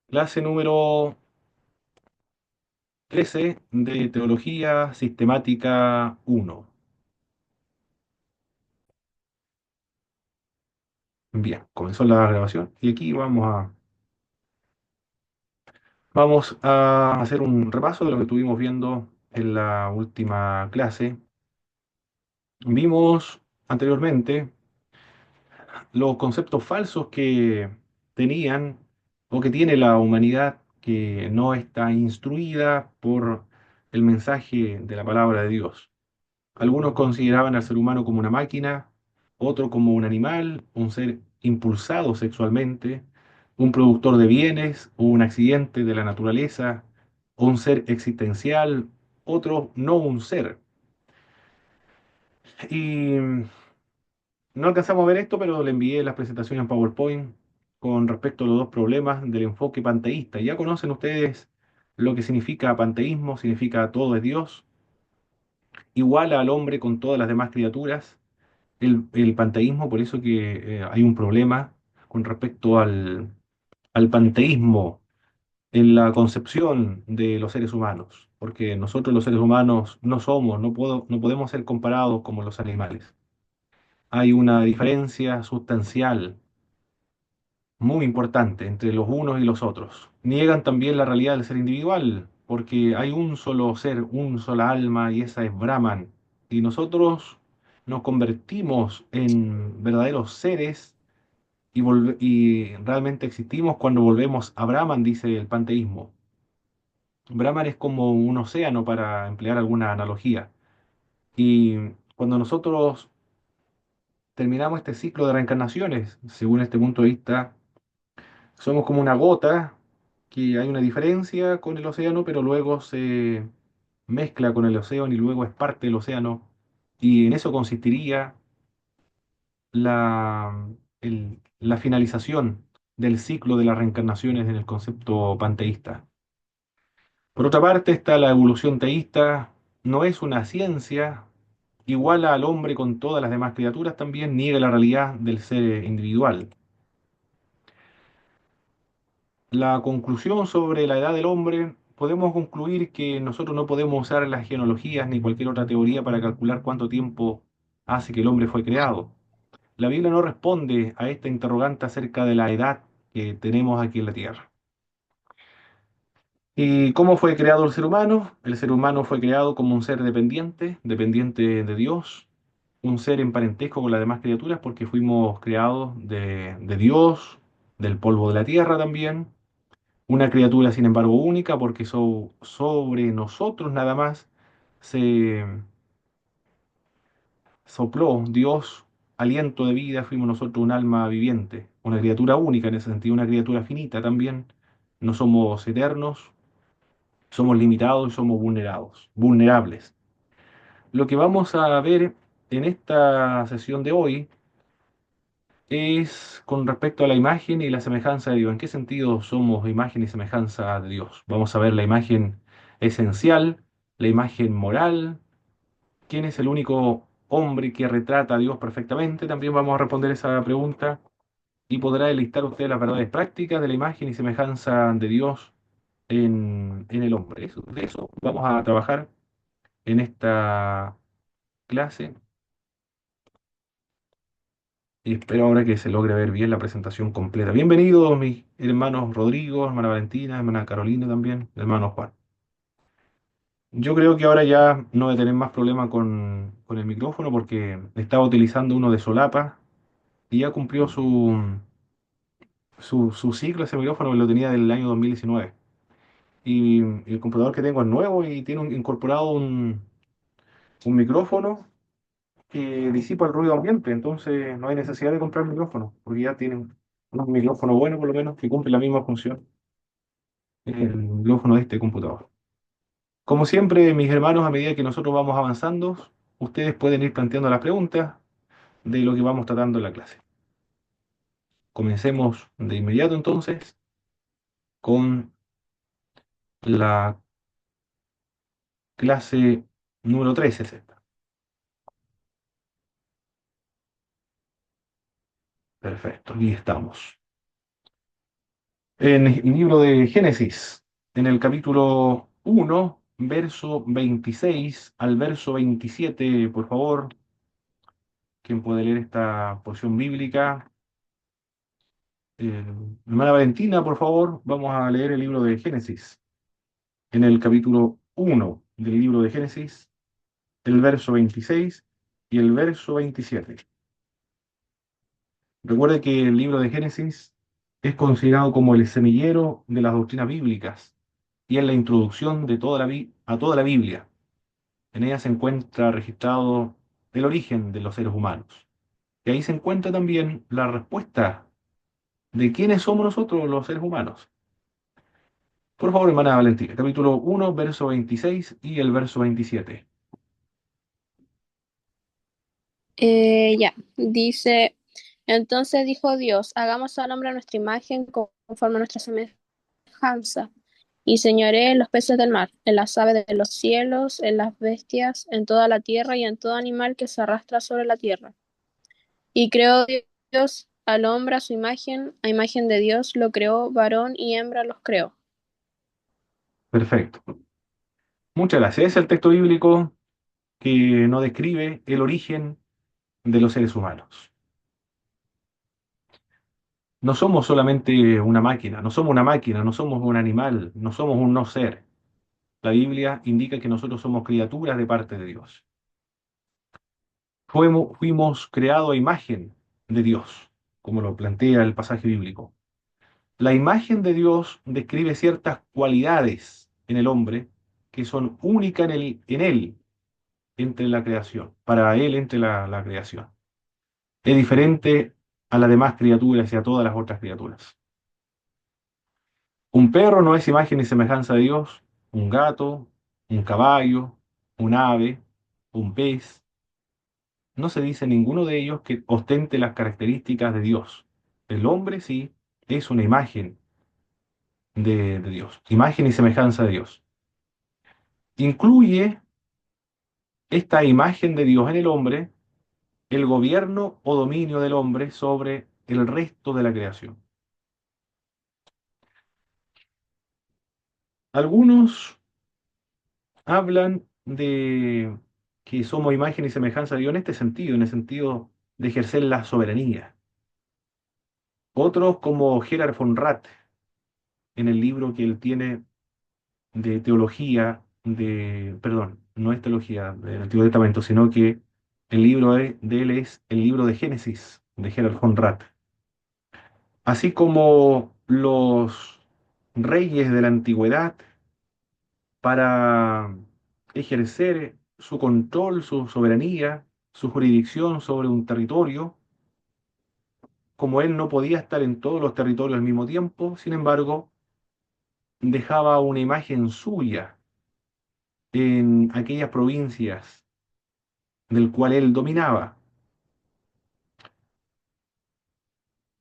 Clase número 13 de Teología Sistemática uno. Bien, comenzó la grabación y aquí vamos a hacer un repaso de lo que estuvimos viendo en la última clase. Vimos anteriormente los conceptos falsos que tenían o que tiene la humanidad que no está instruida por el mensaje de la palabra de Dios. Algunos consideraban al ser humano como una máquina, otro como un animal, un ser impulsado sexualmente, un productor de bienes o un accidente de la naturaleza, o un ser existencial, otro no un ser. Y no alcanzamos a ver esto, pero le envié las presentaciones en PowerPoint con respecto a los dos problemas del enfoque panteísta. Ya conocen ustedes lo que significa panteísmo, significa todo es Dios, igual al hombre con todas las demás criaturas. El panteísmo, por eso que hay un problema con respecto al panteísmo en la concepción de los seres humanos, porque nosotros los seres humanos no podemos ser comparados como los animales. Hay una diferencia sustancial muy importante entre los unos y los otros. Niegan también la realidad del ser individual, porque hay un solo ser, un sola alma, y esa es Brahman. Y nosotros nos convertimos en verdaderos seres y realmente existimos cuando volvemos a Brahman, dice el panteísmo. Brahman es como un océano, para emplear alguna analogía. Y cuando nosotros terminamos este ciclo de reencarnaciones, según este punto de vista, somos como una gota, que hay una diferencia con el océano, pero luego se mezcla con el océano y luego es parte del océano. Y en eso consistiría la, la finalización del ciclo de las reencarnaciones en el concepto panteísta. Por otra parte, está la evolución teísta, no es una ciencia, iguala al hombre con todas las demás criaturas, también niega la realidad del ser individual. La conclusión sobre la edad del hombre, podemos concluir que nosotros no podemos usar las genealogías ni cualquier otra teoría para calcular cuánto tiempo hace que el hombre fue creado. La Biblia no responde a esta interrogante acerca de la edad que tenemos aquí en la Tierra. ¿Y cómo fue creado el ser humano? El ser humano fue creado como un ser dependiente, dependiente de Dios, un ser en parentesco con las demás criaturas, porque fuimos creados de Dios, del polvo de la tierra también. Una criatura, sin embargo, única, porque sobre nosotros nada más se sopló Dios aliento de vida, fuimos nosotros un alma viviente, una criatura única en ese sentido, una criatura finita también. No somos eternos, somos limitados y somos vulnerables. Lo que vamos a ver en esta sesión de hoy es con respecto a la imagen y la semejanza de Dios. ¿En qué sentido somos imagen y semejanza de Dios? Vamos a ver la imagen esencial, la imagen moral, quién es el único hombre que retrata a Dios perfectamente. También vamos a responder esa pregunta y podrá enlistar usted las verdades prácticas de la imagen y semejanza de Dios en el hombre. De eso vamos a trabajar en esta clase. Y espero ahora que se logre ver bien la presentación completa. Bienvenidos mis hermanos Rodrigo, hermana Valentina, hermana Carolina también, hermano Juan. Yo creo que ahora ya no voy a tener más problema con el micrófono, porque estaba utilizando uno de solapa y ya cumplió su ciclo ese micrófono, que lo tenía del año 2019. Y el computador que tengo es nuevo y tiene incorporado un micrófono que disipa el ruido ambiente, entonces no hay necesidad de comprar micrófono, porque ya tienen un micrófono bueno, por lo menos, que cumple la misma función el micrófono de este computador. Como siempre, mis hermanos, a medida que nosotros vamos avanzando, ustedes pueden ir planteando las preguntas de lo que vamos tratando en la clase. Comencemos de inmediato entonces con la clase número 13, es esta. Perfecto, aquí estamos. En el libro de Génesis, en el capítulo 1, verso 26 al verso 27, por favor, ¿quién puede leer esta porción bíblica? Eh, Hermana Valentina, por favor, vamos a leer el libro de Génesis. En el capítulo 1 del libro de Génesis, el verso 26 y el verso 27. Recuerde que el libro de Génesis es considerado como el semillero de las doctrinas bíblicas y es la introducción de a toda la Biblia. En ella se encuentra registrado el origen de los seres humanos. Y ahí se encuentra también la respuesta de quiénes somos nosotros los seres humanos. Por favor, hermana Valentina, capítulo 1, verso 26 y el verso 27. Ya, dice, entonces dijo Dios, hagamos al hombre a nuestra imagen conforme a nuestra semejanza, y señoree en los peces del mar, en las aves de los cielos, en las bestias, en toda la tierra y en todo animal que se arrastra sobre la tierra. Y creó Dios al hombre a imagen de Dios lo creó, varón y hembra los creó. Perfecto. Muchas gracias. Es el texto bíblico que nos describe el origen de los seres humanos. No somos solamente una máquina, no somos una máquina, no somos un animal, no somos un no ser. La Biblia indica que nosotros somos criaturas de parte de Dios. Fuimos creados a imagen de Dios, como lo plantea el pasaje bíblico. La imagen de Dios describe ciertas cualidades en el hombre que son únicas en él, entre la creación, para él entre la creación. Es diferente a las demás criaturas y a todas las otras criaturas. Un perro no es imagen ni semejanza de Dios, un gato, un caballo, un ave, un pez. No se dice ninguno de ellos que ostente las características de Dios. El hombre sí es una imagen de Dios, imagen y semejanza de Dios. Incluye esta imagen de Dios en el hombre el gobierno o dominio del hombre sobre el resto de la creación. Algunos hablan de que somos imagen y semejanza de Dios en este sentido, en el sentido de ejercer la soberanía. Otros, como Gerhard von Rath, en el libro que él tiene de teología, perdón, no es teología del Antiguo Testamento, sino que el libro de él es el libro de Génesis, de Gerhard von Rath. Así como los reyes de la antigüedad, para ejercer su control, su soberanía, su jurisdicción sobre un territorio, como él no podía estar en todos los territorios al mismo tiempo, sin embargo, dejaba una imagen suya en aquellas provincias del cual él dominaba.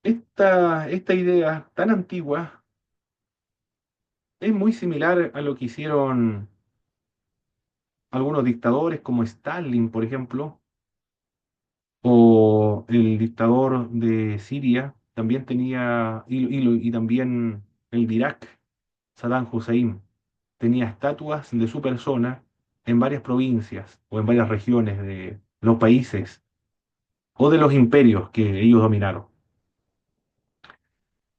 Esta idea tan antigua es muy similar a lo que hicieron algunos dictadores como Stalin, por ejemplo, o el dictador de Siria también tenía, y también el de Irak, Saddam Hussein, tenía estatuas de su persona en varias provincias o en varias regiones de los países o de los imperios que ellos dominaron.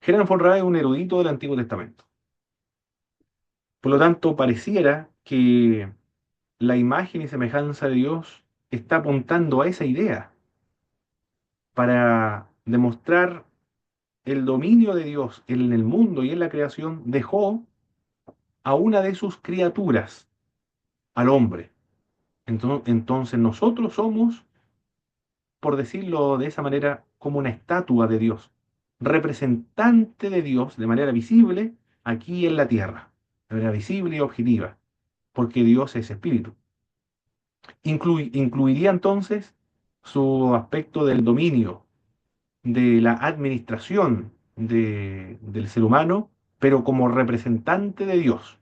Gerhard von Rade es un erudito del Antiguo Testamento. Por lo tanto, pareciera que la imagen y semejanza de Dios está apuntando a esa idea para demostrar el dominio de Dios en el mundo y en la creación. Dejó a una de sus criaturas, al hombre. Entonces nosotros somos, por decirlo de esa manera, como una estatua de Dios, representante de Dios de manera visible aquí en la tierra, de manera visible y objetiva, porque Dios es espíritu. Incluiría entonces su aspecto del dominio, de la administración del ser humano, pero como representante de Dios.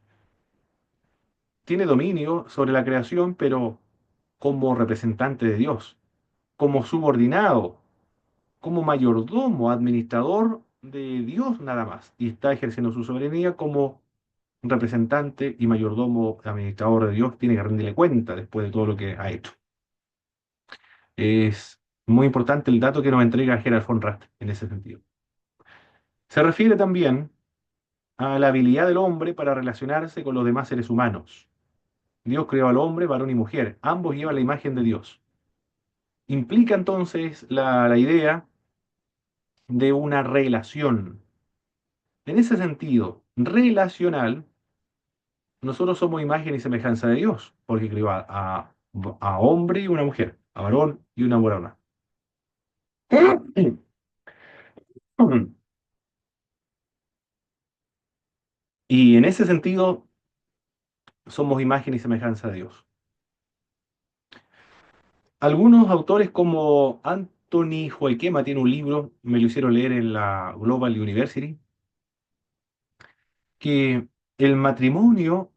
Tiene dominio sobre la creación, pero como representante de Dios, como subordinado, como mayordomo, administrador de Dios nada más y está ejerciendo su soberanía como representante y mayordomo, administrador de Dios, tiene que rendirle cuenta después de todo lo que ha hecho. Es muy importante el dato que nos entrega Gerald von Rast en ese sentido. Se refiere también a la habilidad del hombre para relacionarse con los demás seres humanos. Dios creó al hombre, varón y mujer. Ambos llevan la imagen de Dios. Implica entonces la idea de una relación. En ese sentido, relacional, nosotros somos imagen y semejanza de Dios, porque creó a hombre y una mujer, a varón y una varona. Y en ese sentido, somos imagen y semejanza de Dios. Algunos autores como Anthony Joaquema tiene un libro, me lo hicieron leer en la Global University, que el matrimonio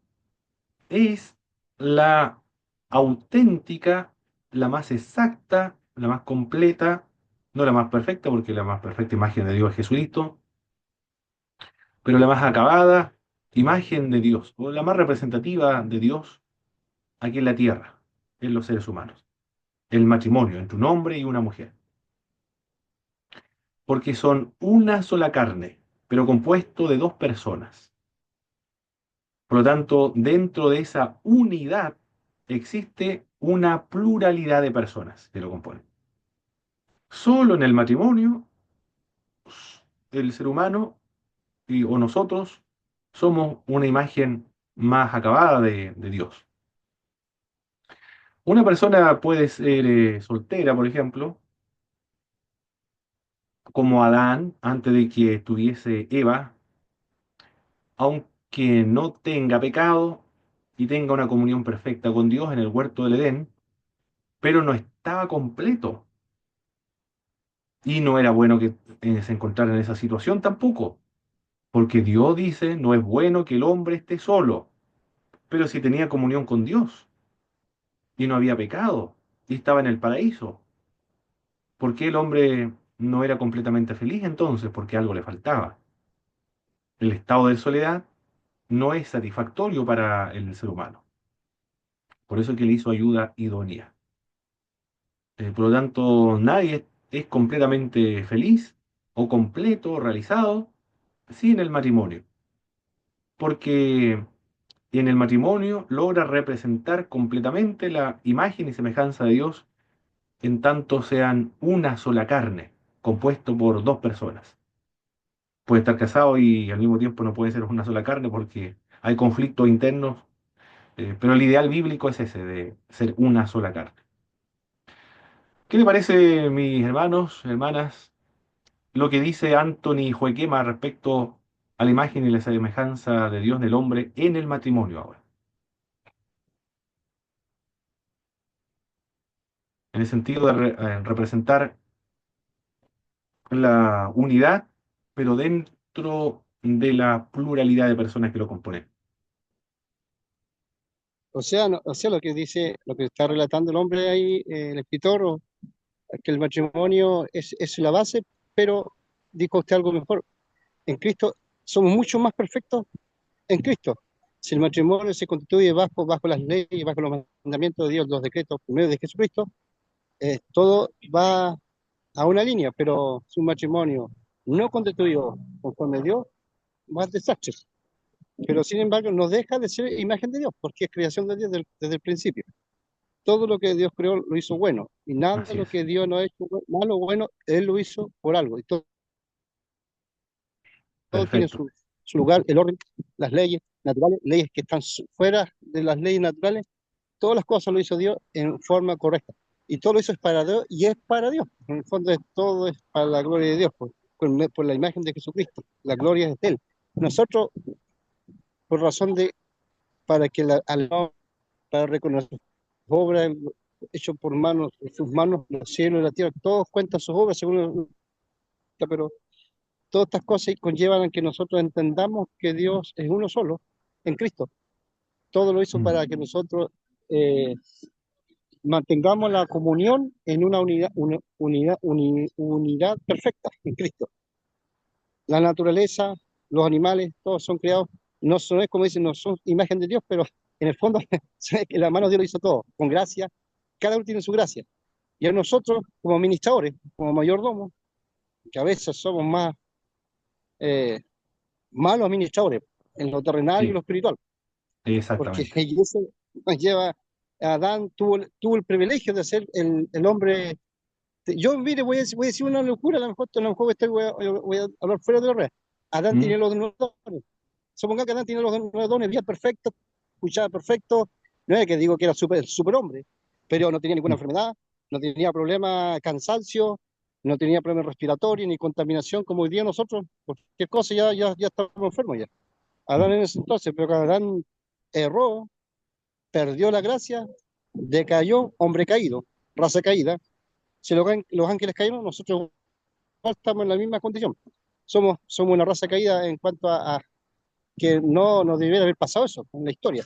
es la auténtica, la más exacta, la más completa, no la más perfecta, porque la más perfecta imagen de Dios es Jesucristo, pero la más acabada imagen de Dios, o la más representativa de Dios aquí en la tierra, en los seres humanos. El matrimonio entre un hombre y una mujer. Porque son una sola carne, pero compuesto de dos personas. Por lo tanto, dentro de esa unidad existe una pluralidad de personas que lo componen. Solo en el matrimonio, el ser humano o nosotros somos una imagen más acabada de Dios. Una persona puede ser soltera, por ejemplo, como Adán antes de que tuviese Eva, aunque no tenga pecado y tenga una comunión perfecta con Dios en el huerto del Edén, pero no estaba completo. Y no era bueno que se encontrara en esa situación tampoco, porque Dios dice, no es bueno que el hombre esté solo, pero si tenía comunión con Dios y no había pecado y estaba en el paraíso, ¿por qué el hombre no era completamente feliz entonces? Porque algo le faltaba. El estado de soledad no es satisfactorio para el ser humano. Por eso es que le hizo ayuda idónea. Por lo tanto, nadie es completamente feliz o completo o realizado sin el matrimonio, porque en el matrimonio logra representar completamente la imagen y semejanza de Dios en tanto sean una sola carne, compuesto por dos personas. Puede estar casado y al mismo tiempo no puede ser una sola carne porque hay conflictos internos, pero el ideal bíblico es ese, de ser una sola carne. ¿Qué le parece, mis hermanos, hermanas, lo que dice Anthony Joaquema respecto a la imagen y la semejanza de Dios del hombre en el matrimonio ahora? En el sentido de representar la unidad, pero dentro de la pluralidad de personas que lo componen. O sea, o sea, lo que dice, lo que está relatando el hombre ahí, el escritor, que el matrimonio es la base, pero dijo usted algo mejor. En Cristo somos mucho más perfectos en Cristo. Si el matrimonio se constituye bajo las leyes, bajo los mandamientos de Dios, los decretos por medio de Jesucristo, todo va a una línea, pero si un matrimonio no constituido conforme a Dios, va al desastre. Pero sin embargo, no deja de ser imagen de Dios, porque es creación de Dios desde el principio. Todo lo que Dios creó lo hizo bueno, y nada de Así lo es, que Dios no ha hecho malo o bueno, Él lo hizo por algo. Y todo tiene perfecto. su lugar, el orden, las leyes naturales, leyes que están fuera de las leyes naturales, todas las cosas lo hizo Dios en forma correcta. Y todo lo hizo es para Dios y es para Dios. En el fondo todo es para la gloria de Dios, por la imagen de Jesucristo. La gloria es de Él. Nosotros, por razón de, para que para reconocer sus obras hechas por manos, sus manos, los cielos y la tierra, todos cuentan sus obras según pero todas estas cosas conllevan a que nosotros entendamos que Dios es uno solo en Cristo. Todo lo hizo Mm. para que nosotros eh, mantengamos la comunión en una unidad perfecta en Cristo. la naturaleza, los animales, todos son creados, no son, es como dicen, no son imagen de Dios, pero en el fondo la mano de Dios lo hizo todo, con gracia, cada uno tiene su gracia. Y a nosotros, como administradores, como mayordomos, que a veces somos más malos administradores en lo terrenal y en Sí, lo espiritual, porque exactamente. y eso nos lleva, Adán tuvo el privilegio de ser el hombre. Yo, mire, voy a decir una locura, a lo mejor voy a hablar fuera de la red. Adán ¿Mm? tiene los nueve dones. Suponga que Adán tiene los nueve dones, bien perfecto, escuchaba perfecto. No es que digo que era super hombre, pero no tenía ninguna Sí, enfermedad, no tenía problema cansancio, no tenía problemas respiratorios ni contaminación como hoy día nosotros. Cualquier cosa ya estamos enfermos ya. Adán mm, en ese entonces, pero cuando Adán erró, perdió la gracia, decayó, hombre caído, raza caída. Si los ángeles cayeron, nosotros estamos en la misma condición. Somos una raza caída en cuanto a que no nos debiera haber pasado eso en la historia.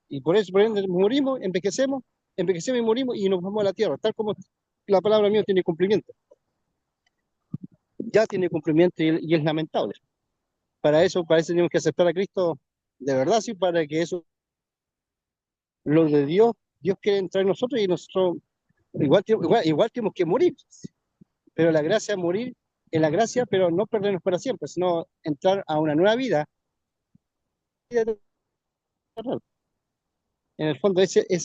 Y por eso, por ende, morimos, envejecemos y morimos y nos vamos a la tierra, tal como la palabra mía tiene cumplimiento. Ya tiene cumplimiento y es lamentable. Para eso tenemos que aceptar a Cristo de verdad, sí, para que eso, lo de Dios, Dios quiere entrar en nosotros y nosotros igual tenemos que morir. Pero la gracia es morir en la gracia, pero no perdernos para siempre, sino entrar a una nueva vida. En el fondo, es el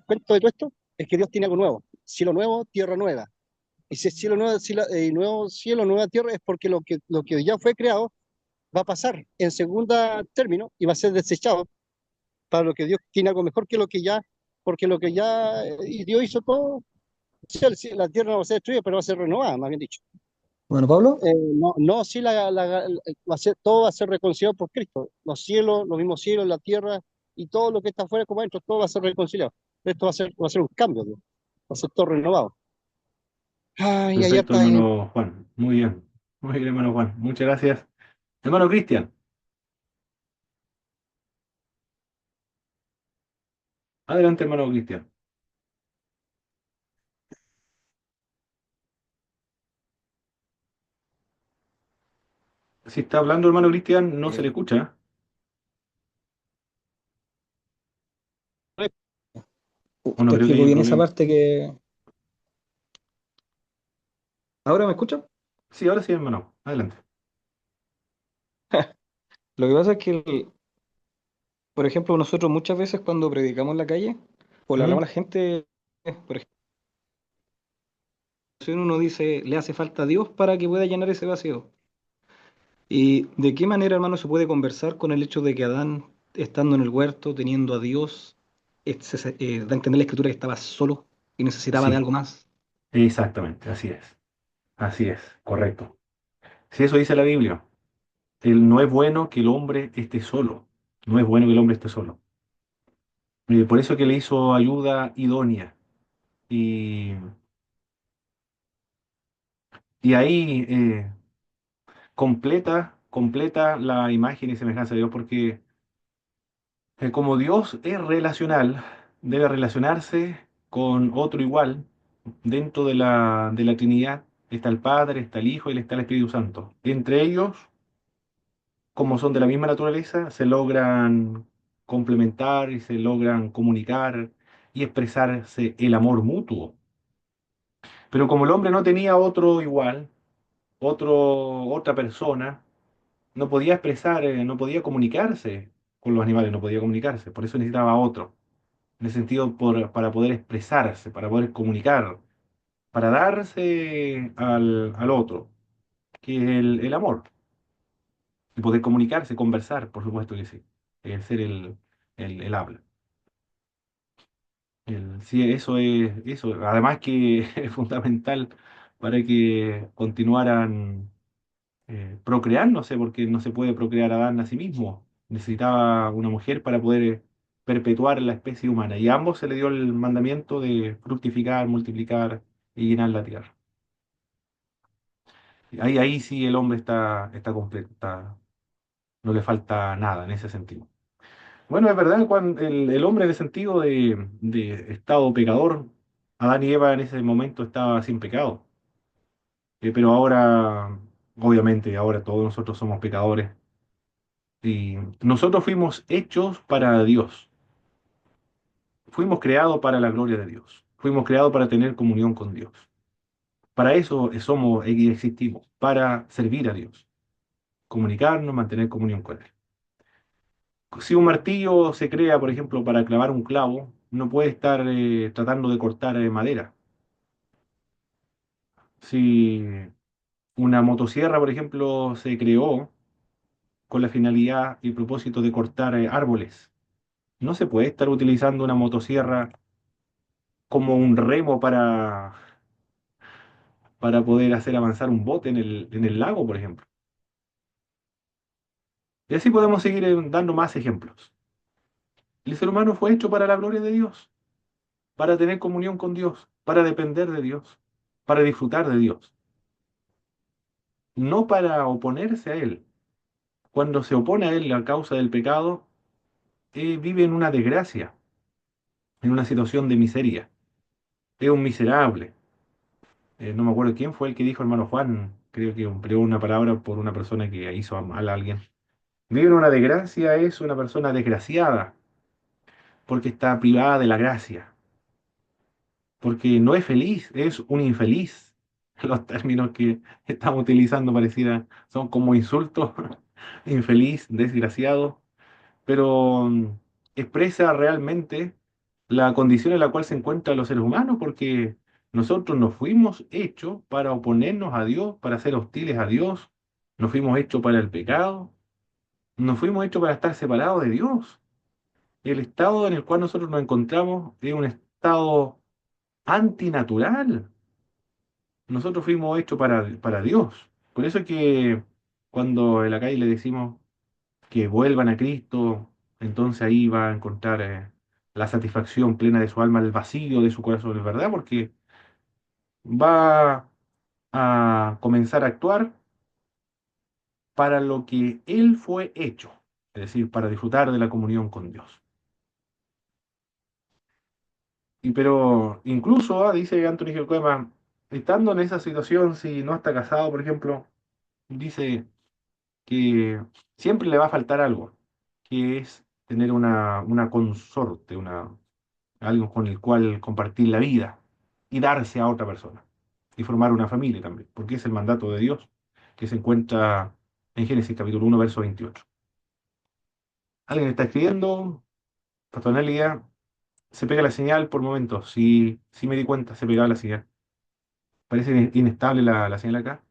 cuento de todo esto, es que Dios tiene algo nuevo. Cielo nuevo, tierra nueva. Y si es cielo nuevo, nuevo cielo, nueva tierra, es porque lo que ya fue creado va a pasar en segunda término y va a ser desechado para lo que Dios tiene algo mejor que lo que ya, porque lo que ya, y Dios hizo todo, la tierra no va a ser destruida, pero va a ser renovada, más bien dicho. Bueno, Pablo, No, no, sí, todo va a ser reconciliado por Cristo. Los cielos, los mismos cielos, la tierra y todo lo que está afuera como adentro, todo va a ser reconciliado. Esto va a ser un cambio, Dios. Va a ser todo renovado. Ay, allá perfecto, está. hermano Juan. Muy bien. Muy bien, hermano Juan. Muchas gracias. Hermano Cristian, adelante, hermano Cristian. Si está hablando, hermano Cristian, no se le escucha. O no te creo que explico haya un bien esa problema. parte que... ¿Ahora me escuchan? Sí, ahora sí, hermano. Adelante. Lo que pasa es que, por ejemplo, nosotros muchas veces cuando predicamos en la calle o le ¿Mm? hablamos a la gente, por ejemplo, uno dice, le hace falta a Dios para que pueda llenar ese vacío. ¿Y de qué manera, hermano, se puede conversar con el hecho de que Adán, estando en el huerto, teniendo a Dios, da a entender la escritura que estaba solo y necesitaba de Sí, algo más? exactamente. Así es. Así es. Correcto. Si eso dice la Biblia. No es bueno que el hombre esté solo. No es bueno que el hombre esté solo. Por eso que le hizo ayuda idónea. Y, y ahí completa la imagen y semejanza de Dios, porque como Dios es relacional, debe relacionarse con otro igual. Dentro de la Trinidad está el Padre, está el Hijo y está el Espíritu Santo. Entre ellos, como son de la misma naturaleza, se logran complementar y se logran comunicar y expresarse el amor mutuo. Pero como el hombre no tenía otro igual, otra persona, no podía expresar, no podía comunicarse con los animales, no podía comunicarse. Por eso necesitaba otro. En el sentido para poder expresarse, para poder comunicar, para darse al otro, que es el amor. Y poder comunicarse, conversar, por supuesto que sí. El ser el habla. Sí, eso es eso. Además que es fundamental para que continuaran procreándose, porque no se puede procrear Adán a sí mismo. Necesitaba una mujer para poder perpetuar la especie humana. Y a ambos se le dio el mandamiento de fructificar, multiplicar y llenar la tierra. Ahí sí el hombre está completo, no le falta nada en ese sentido. Bueno, es verdad, cuando el hombre en el sentido de estado pecador, Adán y Eva en ese momento estaba sin pecado. Pero ahora, obviamente, ahora todos nosotros somos pecadores y nosotros fuimos hechos para Dios. Fuimos creados para la gloria de Dios. Fuimos creados para tener comunión con Dios. Para eso somos y existimos, para servir a Dios, comunicarnos, mantener comunión con Él. Si un martillo se crea, por ejemplo, para clavar un clavo, no puede estar tratando de cortar madera. Si una motosierra, por ejemplo, se creó con la finalidad y propósito de cortar árboles, no se puede estar utilizando una motosierra como un remo para poder hacer avanzar un bote en el lago, por ejemplo. Y así podemos seguir dando más ejemplos. El ser humano fue hecho para la gloria de Dios, para tener comunión con Dios, para depender de Dios, para disfrutar de Dios, no para oponerse a Él. Cuando se opone a Él a causa del pecado, vive en una desgracia, en una situación de miseria. Es un miserable. No me acuerdo quién fue el que dijo, hermano Juan, creo que empleó una palabra por una persona que hizo mal a alguien. Vive en una desgracia, es una persona desgraciada, porque está privada de la gracia, porque no es feliz, es un infeliz. Los términos que estamos utilizando pareciera son como insultos, infeliz, desgraciado, pero expresa realmente la condición en la cual se encuentran los seres humanos, porque nosotros nos fuimos hechos para oponernos a Dios, para ser hostiles a Dios, nos fuimos hechos para el pecado, nos fuimos hechos para estar separados de Dios. El estado en el cual nosotros nos encontramos es un estado antinatural. Nosotros fuimos hechos para Dios. Por eso es que cuando en la calle le decimos que vuelvan a Cristo, entonces ahí va a encontrar la satisfacción plena de su alma, el vacío de su corazón, es verdad, porque va a comenzar a actuar para lo que Él fue hecho, es decir, para disfrutar de la comunión con Dios. Y pero incluso, dice Anthony Gilcoema, estando en esa situación, si no está casado, por ejemplo, dice que siempre le va a faltar algo, que es tener una consorte, algo con el cual compartir la vida y darse a otra persona y formar una familia también, porque es el mandato de Dios que se encuentra en Génesis capítulo 1, verso 28. ¿Alguien está escribiendo? Pastor Nelia, se pega la señal por momentos. Sí, sí me di cuenta, se pegaba la señal. Parece inestable la señal acá.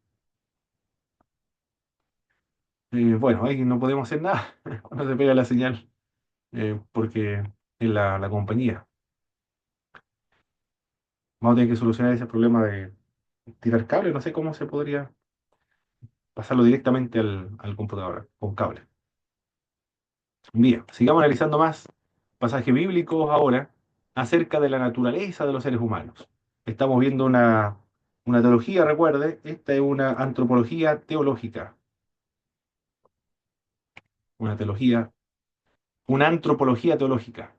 Bueno, ahí no podemos hacer nada cuando se pega la señal, porque es la compañía. Vamos a tener que solucionar ese problema de tirar cable. No sé cómo se podría pasarlo directamente al computador con cable. Bien, sigamos analizando más pasajes bíblicos ahora acerca de la naturaleza de los seres humanos. Estamos viendo una teología, recuerde, esta es una antropología teológica, una teología, una antropología teológica.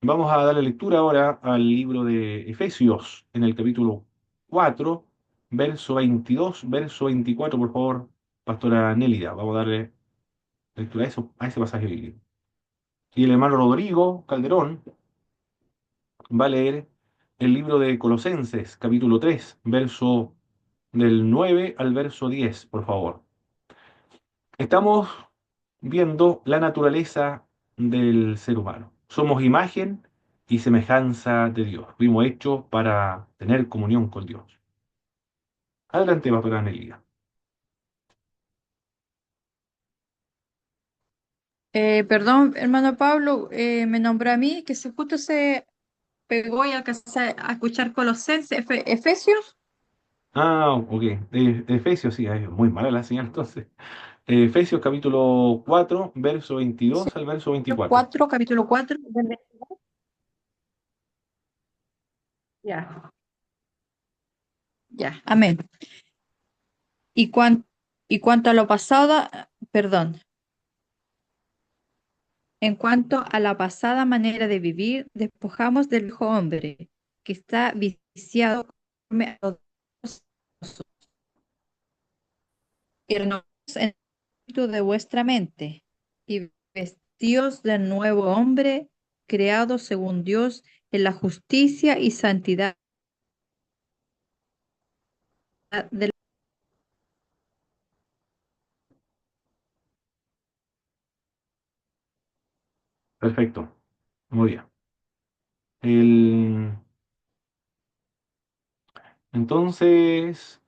Vamos a darle lectura ahora al libro de Efesios, en el capítulo 4, verso 22, verso 24, por favor, pastora Nélida. Vamos a darle lectura a eso, a ese pasaje bíblico. Y el hermano Rodrigo Calderón va a leer el libro de Colosenses, capítulo 3, verso del 9 al verso 10, por favor. Estamos viendo la naturaleza del ser humano. Somos imagen y semejanza de Dios. Fuimos hechos para tener comunión con Dios. Adelante, pastora Nelia. Perdón, hermano Pablo, me nombró a mí, que se justo se pegó y alcancé a escuchar Colosenses, Efesios. Ah, ok. Efesios, sí, es muy mala la señal entonces. Efesios capítulo 4, verso 22 al verso 24. 4, capítulo 4. Ya, ya, amén. Y, y cuanto a lo pasado, perdón, en cuanto a la pasada manera de vivir, despojamos del viejo hombre, que está viciado conforme a los deseos, y renovaos en el espíritu de vuestra mente, y vestíos del nuevo hombre, creado según Dios en la justicia y santidad del... Perfecto, muy bien. El- Entonces,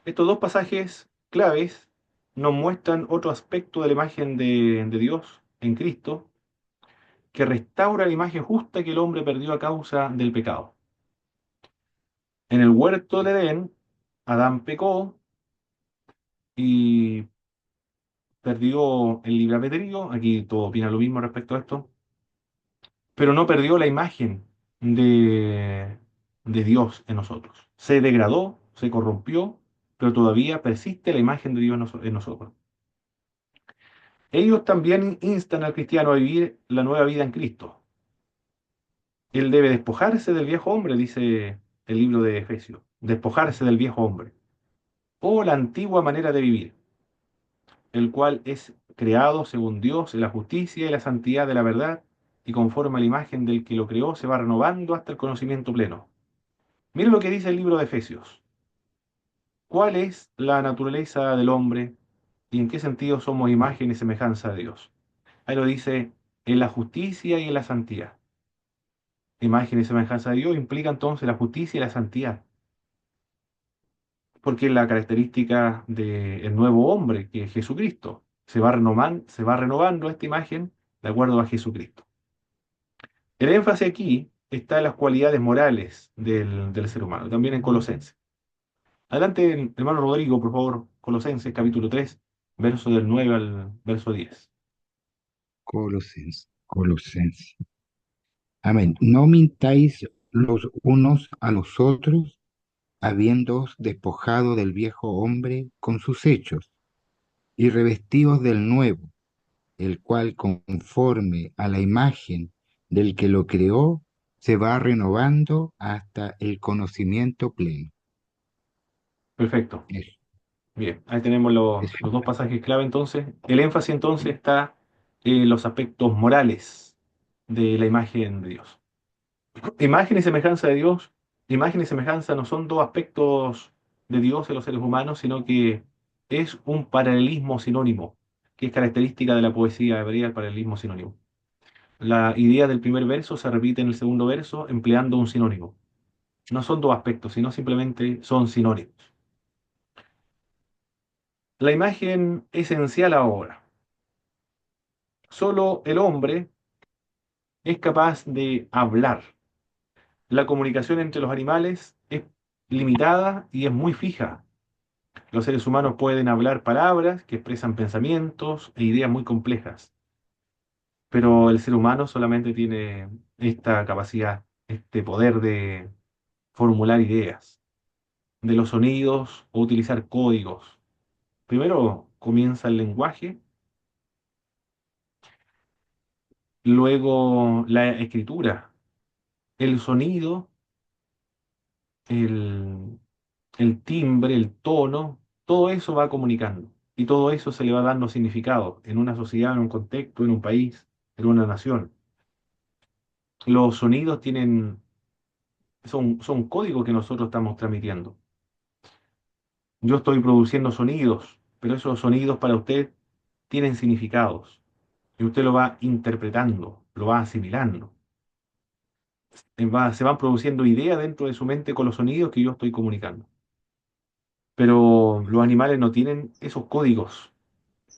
estos dos pasajes claves nos muestran otro aspecto de la imagen de Dios en Cristo que restaura la imagen justa que el hombre perdió a causa del pecado. En el huerto del Edén, Adán pecó y perdió el libre albedrío. Aquí todo opina lo mismo respecto a esto, pero no perdió la imagen de Dios en nosotros. Se degradó, se corrompió, pero todavía persiste la imagen de Dios en nosotros. Ellos también instan al cristiano a vivir la nueva vida en Cristo. Él debe despojarse del viejo hombre, dice el libro de Efesios, despojarse del viejo hombre, o la antigua manera de vivir, el cual es creado según Dios en la justicia y la santidad de la verdad, y conforme a la imagen del que lo creó, se va renovando hasta el conocimiento pleno. Mira lo que dice el libro de Efesios. ¿Cuál es la naturaleza del hombre y en qué sentido somos imagen y semejanza de Dios? Ahí lo dice, en la justicia y en la santidad. Imagen y semejanza de Dios implica entonces la justicia y la santidad, porque es la característica del nuevo hombre, que es Jesucristo. Se va renovando esta imagen de acuerdo a Jesucristo. El énfasis aquí está en las cualidades morales del ser humano, también en Colosenses. Adelante, hermano Rodrigo, por favor, Colosenses capítulo 3, verso del 9 al verso 10. Colosenses, Colosenses. Amén. No mintáis los unos a los otros, habiéndoos despojado del viejo hombre con sus hechos, y revestidos del nuevo, el cual conforme a la imagen del que lo creó, se va renovando hasta el conocimiento pleno. Perfecto. Eso, Bien, ahí tenemos eso. los dos pasajes clave entonces. El énfasis entonces está en los aspectos morales de la imagen de Dios. Imagen y semejanza de Dios, imagen y semejanza no son dos aspectos de Dios en los seres humanos, sino que es un paralelismo sinónimo, que es característica de la poesía hebrea, el paralelismo sinónimo. La idea del primer verso se repite en el segundo verso empleando un sinónimo. No son dos aspectos, sino simplemente son sinónimos. La imagen esencial ahora. Solo el hombre es capaz de hablar. La comunicación entre los animales es limitada y es muy fija. Los seres humanos pueden hablar palabras que expresan pensamientos e ideas muy complejas, pero el ser humano solamente tiene esta capacidad, este poder de formular ideas, de los sonidos o utilizar códigos. Primero comienza el lenguaje, luego la escritura, el sonido, el, el timbre, el tono, todo eso va comunicando y todo eso se le va dando significado en una sociedad, en un contexto, en un país, en una nación. Los sonidos son códigos que nosotros estamos transmitiendo. Yo estoy produciendo sonidos, pero esos sonidos para usted tienen significados y usted lo va interpretando, lo va asimilando. Se van produciendo ideas dentro de su mente con los sonidos que yo estoy comunicando. Pero los animales no tienen esos códigos.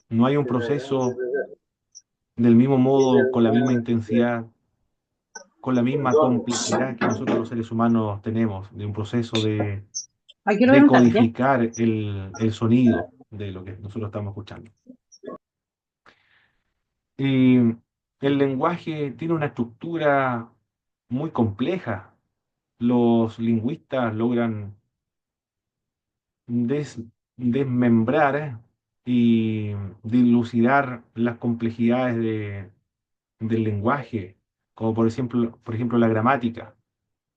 No hay un proceso del mismo modo, con la misma intensidad, con la misma complejidad que nosotros los seres humanos tenemos, de un proceso Aquí lo de preguntar, ¿ya? codificar el sonido de lo que nosotros estamos escuchando. Y el lenguaje tiene una estructura muy compleja. Los lingüistas logran des- desmembrar y dilucidar las complejidades del lenguaje, como por ejemplo la gramática,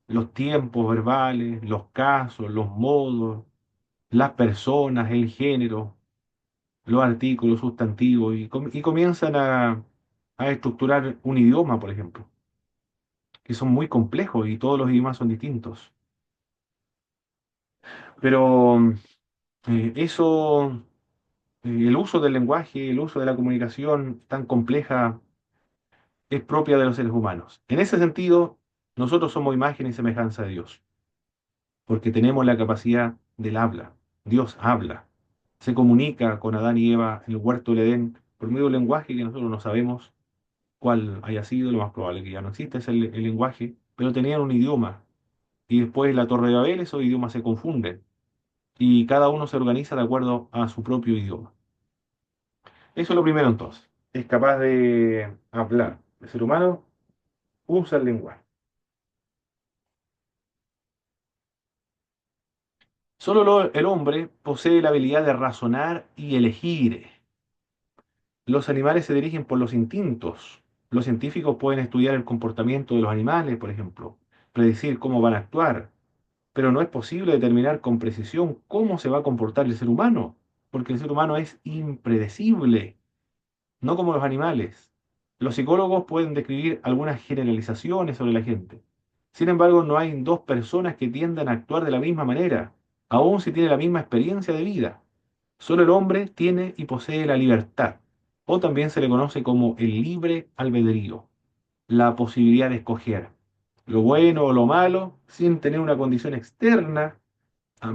los tiempos verbales, los casos, los modos, las personas, el género. los artículos, sustantivos, y comienzan a estructurar un idioma, por ejemplo, que son muy complejos y todos los idiomas son distintos. Pero eso, el uso del lenguaje, el uso de la comunicación tan compleja es propia de los seres humanos. En ese sentido, nosotros somos imagen y semejanza de Dios, porque tenemos la capacidad del habla. Dios habla, se comunica con Adán y Eva en el huerto del Edén por medio del lenguaje que nosotros no sabemos cuál haya sido, lo más probable que ya no existe, es el lenguaje, pero tenían un idioma. Y después en la Torre de Babel esos idiomas se confunden y cada uno se organiza de acuerdo a su propio idioma. Eso es lo primero entonces. Es capaz de hablar. El ser humano usa el lenguaje. Solo el hombre posee la habilidad de razonar y elegir. Los animales se dirigen por los instintos. Los científicos pueden estudiar el comportamiento de los animales, por ejemplo, predecir cómo van a actuar, pero no es posible determinar con precisión cómo se va a comportar el ser humano, porque el ser humano es impredecible, no como los animales. Los psicólogos pueden describir algunas generalizaciones sobre la gente. Sin embargo, no hay dos personas que tiendan a actuar de la misma manera, aun si tienen la misma experiencia de vida. Solo el hombre tiene y posee la libertad, o también se le conoce como el libre albedrío, la posibilidad de escoger lo bueno o lo malo sin tener una condición externa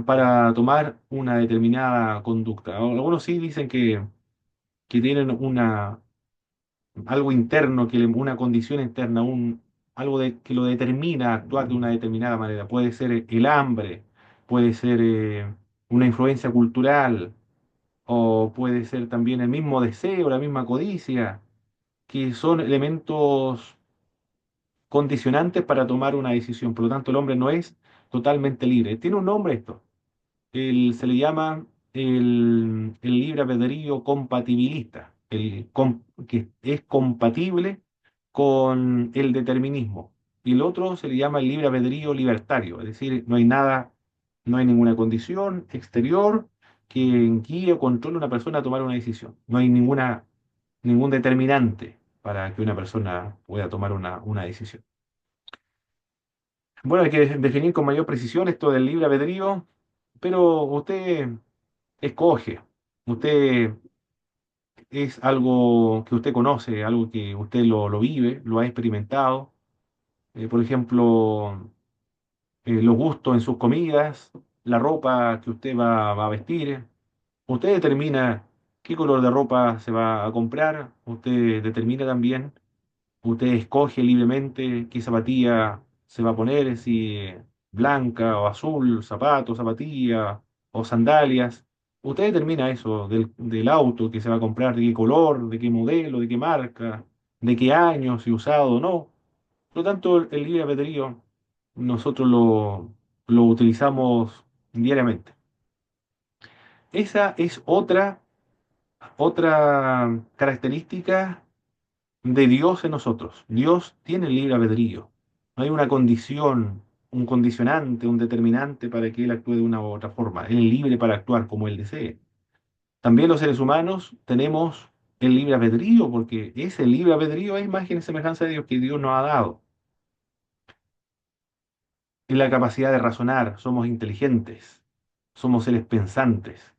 para tomar una determinada conducta. Algunos sí dicen que tienen algo interno, una condición interna, que lo determina a actuar de una determinada manera. Puede ser el hambre, puede ser una influencia cultural, o puede ser también el mismo deseo, la misma codicia, que son elementos condicionantes para tomar una decisión. Por lo tanto, el hombre no es totalmente libre. Tiene un nombre esto. Se le llama el libre albedrío compatibilista, que es compatible con el determinismo. Y el otro se le llama el libre albedrío libertario, es decir, no hay nada, no hay ninguna condición exterior que guíe o controle a una persona a tomar una decisión. No hay ningún determinante para que una persona pueda tomar una decisión. Bueno, hay que definir con mayor precisión esto del libre albedrío, pero usted escoge. Usted es algo que usted conoce, algo que usted lo vive, lo ha experimentado. Por ejemplo, los gustos en sus comidas, la ropa que usted va a vestir. Usted determina qué color de ropa se va a comprar. Usted determina también. Usted escoge libremente qué zapatilla se va a poner, si blanca o azul, zapatos, zapatilla o sandalias. Usted determina eso del auto que se va a comprar, de qué color, de qué modelo, de qué marca, de qué año, si usado o no. Por lo tanto, el libre albedrío nosotros lo utilizamos diariamente. Esa es otra característica de Dios en nosotros. Dios tiene el libre albedrío. No hay una condición, un condicionante, un determinante para que Él actúe de una u otra forma. Él es libre para actuar como Él desee. También los seres humanos tenemos el libre albedrío, porque ese libre albedrío es imagen y semejanza de Dios que Dios nos ha dado. Es la capacidad de razonar, somos inteligentes, somos seres pensantes.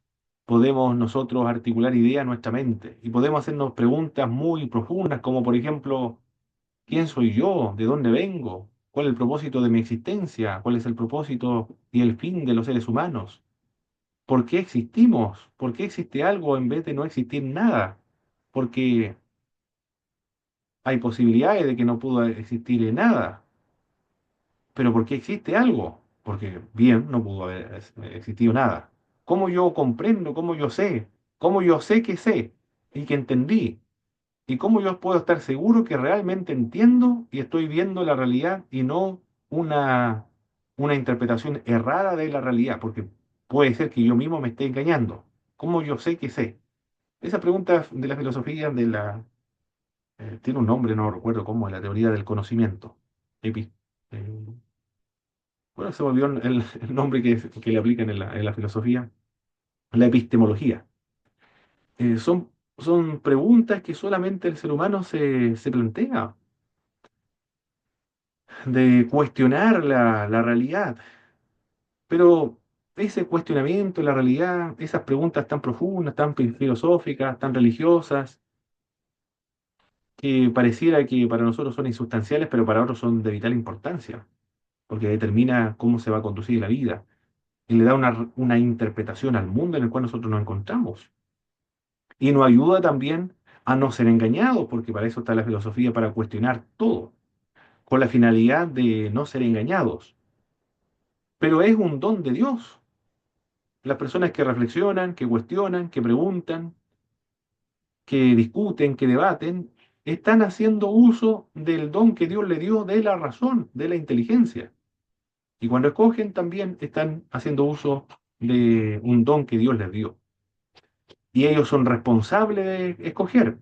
Podemos nosotros articular ideas en nuestra mente y podemos hacernos preguntas muy profundas, como por ejemplo, ¿quién soy yo? ¿De dónde vengo? ¿Cuál es el propósito de mi existencia? ¿Cuál es el propósito y el fin de los seres humanos? ¿Por qué existimos? ¿Por qué existe algo en vez de no existir nada? Porque hay posibilidades de que no pudo existir nada. ¿Pero por qué existe algo? Porque bien, no pudo haber existido nada. ¿Cómo yo comprendo? ¿Cómo yo sé? ¿Cómo yo sé que sé y que entendí? ¿Y cómo yo puedo estar seguro que realmente entiendo y estoy viendo la realidad y no una, una interpretación errada de la realidad? Porque puede ser que yo mismo me esté engañando. ¿Cómo yo sé que sé? Esa pregunta de la filosofía tiene un nombre, no recuerdo cómo, la teoría del conocimiento. Epi- eh, bueno, se volvió el nombre que le aplican en la filosofía, la epistemología. son preguntas que solamente el ser humano se plantea, de cuestionar la realidad. Pero ese cuestionamiento de la realidad, esas preguntas tan profundas, tan filosóficas, tan religiosas, que pareciera que para nosotros son insustanciales, pero para otros son de vital importancia, porque determina cómo se va a conducir la vida y le da una interpretación al mundo en el cual nosotros nos encontramos. Y nos ayuda también a no ser engañados, porque para eso está la filosofía, para cuestionar todo, con la finalidad de no ser engañados. Pero es un don de Dios. Las personas que reflexionan, que cuestionan, que preguntan, que discuten, que debaten, están haciendo uso del don que Dios le dio de la razón, de la inteligencia. Y cuando escogen también están haciendo uso de un don que Dios les dio. Y ellos son responsables de escoger.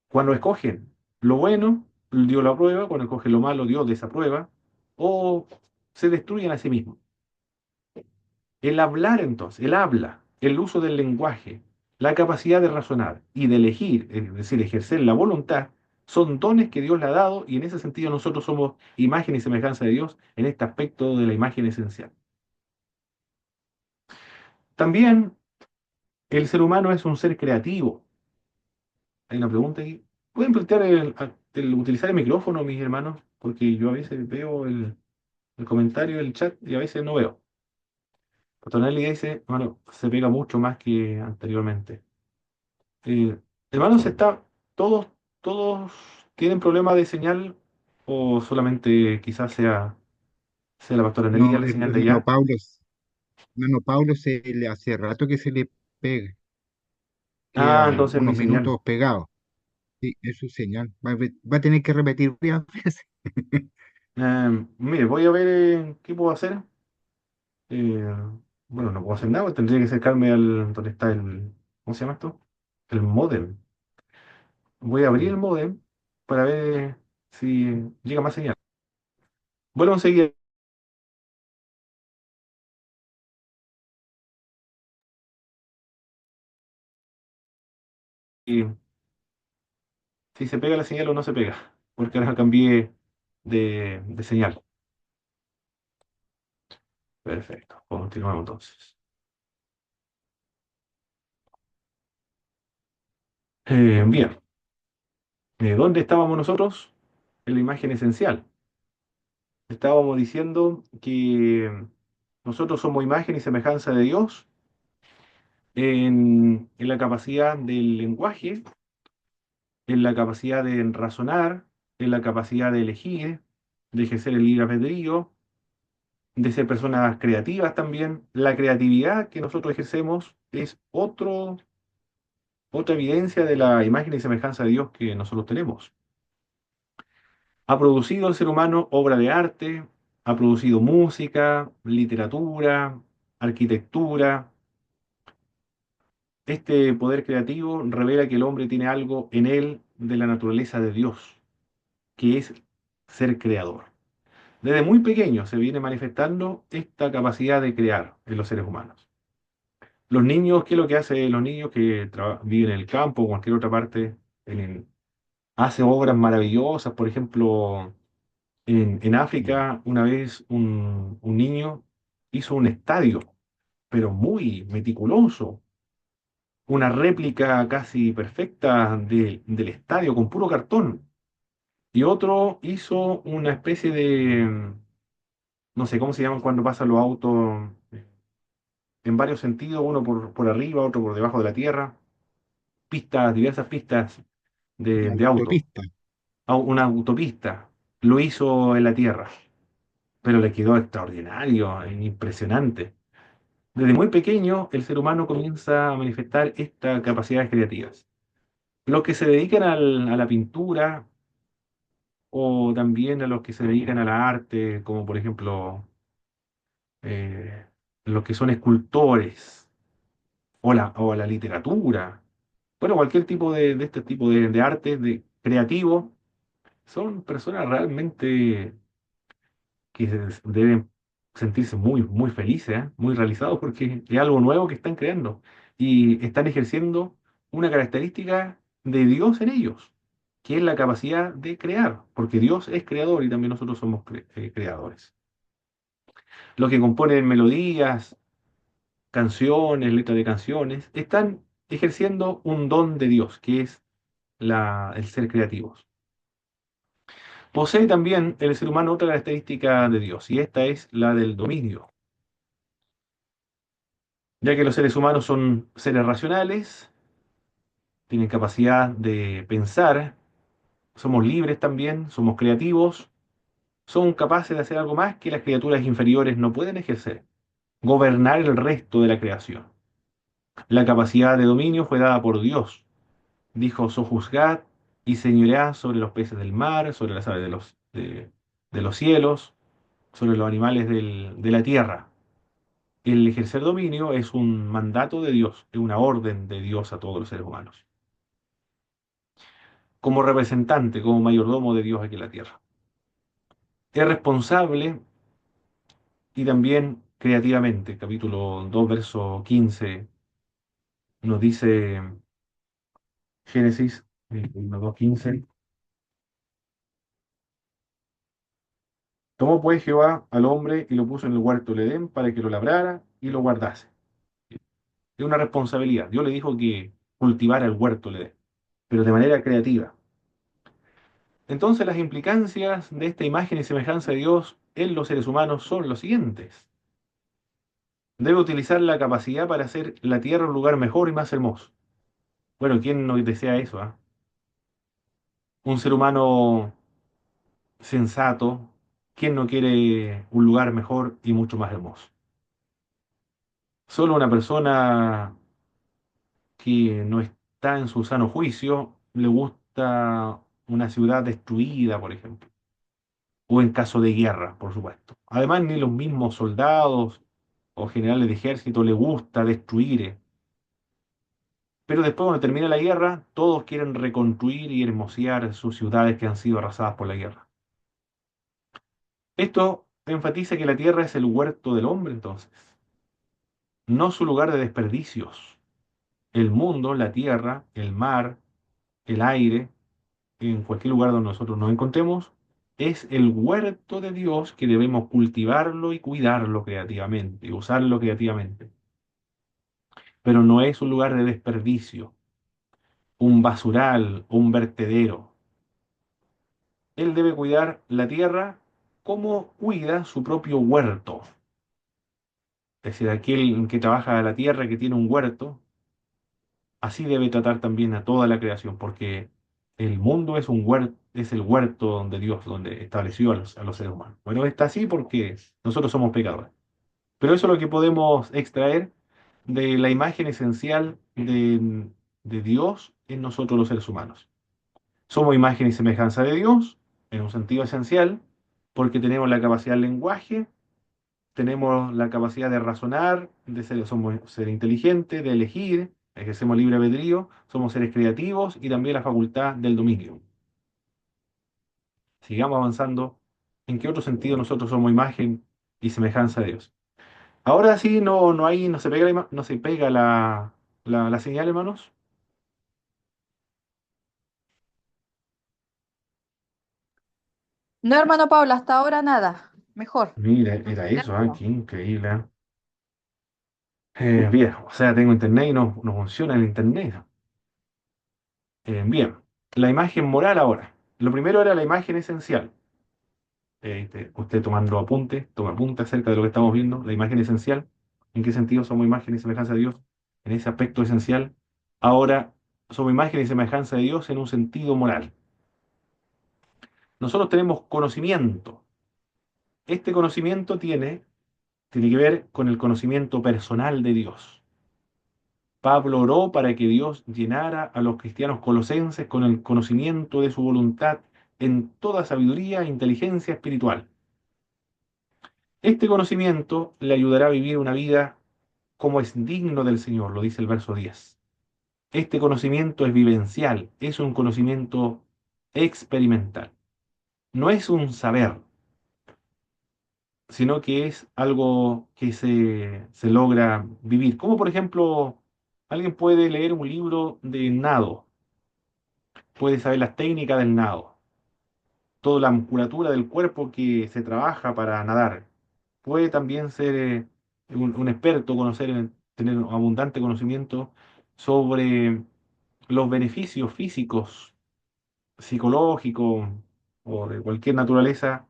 Cuando escogen lo bueno, Dios lo aprueba; cuando escogen lo malo, Dios desaprueba, o se destruyen a sí mismos. El hablar entonces, el habla, el uso del lenguaje, la capacidad de razonar y de elegir, es decir, ejercer la voluntad, son dones que Dios le ha dado, y en ese sentido nosotros somos imagen y semejanza de Dios en este aspecto de la imagen esencial. También el ser humano es un ser creativo. Hay una pregunta aquí. ¿Pueden plantear utilizar el micrófono, mis hermanos? Porque yo a veces veo el comentario del chat y a veces no veo. Patonelli dice, bueno, se pega mucho más que anteriormente. Eh, Hermanos, todos, todos tienen problemas de señal, o solamente quizás sea la pastora Nelly No, la señal de hermano allá. Pablo, hermano Pablo se le hace rato que se le pega, Ah, queda entonces mi unos señal. minutos pegado. Sí, es su señal. Va a tener que repetir varias veces. Mire, voy a ver qué puedo hacer. Eh, bueno, no puedo hacer nada, tendría que acercarme al donde está ¿cómo se llama esto? El modem. Voy a abrir el modem para ver si llega más señal. Vuelvo enseguida. Y si se pega la señal o no se pega, porque ahora cambié de señal. Perfecto, continuamos entonces. Bien, ¿dónde estábamos nosotros? En la imagen esencial. Estábamos diciendo que nosotros somos imagen y semejanza de Dios en la capacidad del lenguaje, en la capacidad de razonar, en la capacidad de elegir, de ejercer el libre albedrío, de ser personas creativas también. La creatividad que nosotros ejercemos es otra evidencia de la imagen y semejanza de Dios que nosotros tenemos. Ha producido el ser humano obra de arte, ha producido música, literatura, arquitectura. Este poder creativo revela que el hombre tiene algo en él de la naturaleza de Dios, que es ser creador. Desde muy pequeño se viene manifestando esta capacidad de crear en los seres humanos. Los niños, ¿qué es lo que hacen los niños que viven en el campo o cualquier otra parte? Hacen obras maravillosas. Por ejemplo, en África, una vez un niño hizo un estadio, pero muy meticuloso, una réplica casi perfecta del estadio con puro cartón. Y otro hizo una especie de, no sé cómo se llaman cuando pasan los autos en varios sentidos, uno por arriba, otro por debajo de la tierra, pistas, diversas pistas La de auto. autopista. Una autopista, lo hizo en la tierra, pero le quedó extraordinario, e impresionante. Desde muy pequeño, el ser humano comienza a manifestar estas capacidades creativas. Los que se dedican a la pintura, o también a los que se dedican a la arte, como por ejemplo eh, los que son escultores, o a la literatura, bueno, cualquier tipo de este tipo de arte creativo, son personas realmente que deben sentirse muy, muy felices, ¿eh? Muy realizados, porque es algo nuevo que están creando y están ejerciendo una característica de Dios en ellos, que es la capacidad de crear, porque Dios es creador y también nosotros somos creadores. Los que componen melodías, canciones, letras de canciones, están ejerciendo un don de Dios, que es el ser creativos. Posee también el ser humano otra característica de Dios, y esta es la del dominio, ya que los seres humanos son seres racionales, tienen capacidad de pensar, somos libres también, somos creativos, son capaces de hacer algo más que las criaturas inferiores no pueden ejercer, gobernar el resto de la creación. La capacidad de dominio fue dada por Dios. Dijo, sojuzgad y señoread sobre los peces del mar, sobre las aves de los cielos, sobre los animales de la tierra. El ejercer dominio es un mandato de Dios, es una orden de Dios a todos los seres humanos, como representante, como mayordomo de Dios aquí en la tierra. Es responsable y también creativamente. Capítulo 2 verso 15 nos dice Génesis 2:15. Tomó pues Jehová al hombre y lo puso en el huerto del Edén para que lo labrara y lo guardase. Es una responsabilidad. Dios le dijo que cultivara el huerto del Edén, pero de manera creativa. Entonces las implicancias de esta imagen y semejanza de Dios en los seres humanos son los siguientes. Debe utilizar la capacidad para hacer la tierra un lugar mejor y más hermoso. Bueno, ¿quién no desea eso, ah? Un ser humano sensato, ¿quién no quiere un lugar mejor y mucho más hermoso? Solo una persona que no está en su sano juicio le gusta una ciudad destruida, por ejemplo, o en caso de guerra, por supuesto. Además, ni los mismos soldados o generales de ejército le gusta destruir. Pero después, cuando termina la guerra, todos quieren reconstruir y hermosear sus ciudades que han sido arrasadas por la guerra. Esto enfatiza que la tierra es el huerto del hombre, entonces, no su lugar de desperdicios. El mundo, la tierra, el mar, el aire, en cualquier lugar donde nosotros nos encontremos, es el huerto de Dios que debemos cultivarlo y cuidarlo creativamente, y usarlo creativamente. Pero no es un lugar de desperdicio, un basural o un vertedero. Él debe cuidar la tierra como cuida su propio huerto. Es decir, aquel que trabaja la tierra, que tiene un huerto, así debe tratar también a toda la creación, porque el mundo es un huerto, es el huerto donde Dios, donde estableció a los seres humanos. Bueno, está así porque nosotros somos pecadores. Pero eso es lo que podemos extraer de la imagen esencial de Dios en nosotros los seres humanos. Somos imagen y semejanza de Dios en un sentido esencial, porque tenemos la capacidad del lenguaje, tenemos la capacidad de razonar, somos seres inteligentes, de elegir, ejercemos libre albedrío, somos seres creativos y también la facultad del dominio. Sigamos avanzando. ¿En qué otro sentido nosotros somos imagen y semejanza de Dios? Ahora sí, no se pega no se pega la señal, hermanos. No, hermano Pablo, hasta ahora nada. Mejor. Mira, era eso, Intenta. qué increíble. Bien, o sea, tengo internet y no funciona el internet. Bien, la imagen moral ahora. Lo primero era la imagen esencial. Usted tomando apunte, toma apunte acerca de lo que estamos viendo, la imagen esencial. ¿En qué sentido somos imagen y semejanza de Dios? En ese aspecto esencial. Ahora, somos imagen y semejanza de Dios en un sentido moral. Nosotros tenemos conocimiento. Este conocimiento tiene que ver con el conocimiento personal de Dios. Pablo oró para que Dios llenara a los cristianos colosenses con el conocimiento de su voluntad en toda sabiduría e inteligencia espiritual. Este conocimiento le ayudará a vivir una vida como es digno del Señor, lo dice el verso 10. Este conocimiento es vivencial, es un conocimiento experimental. No es un saber, sino que es algo que se logra vivir. Como por ejemplo Alguien puede leer un libro de nado, puede saber las técnicas del nado, toda la musculatura del cuerpo que se trabaja para nadar. Puede también ser un experto, tener un abundante conocimiento sobre los beneficios físicos, psicológicos o de cualquier naturaleza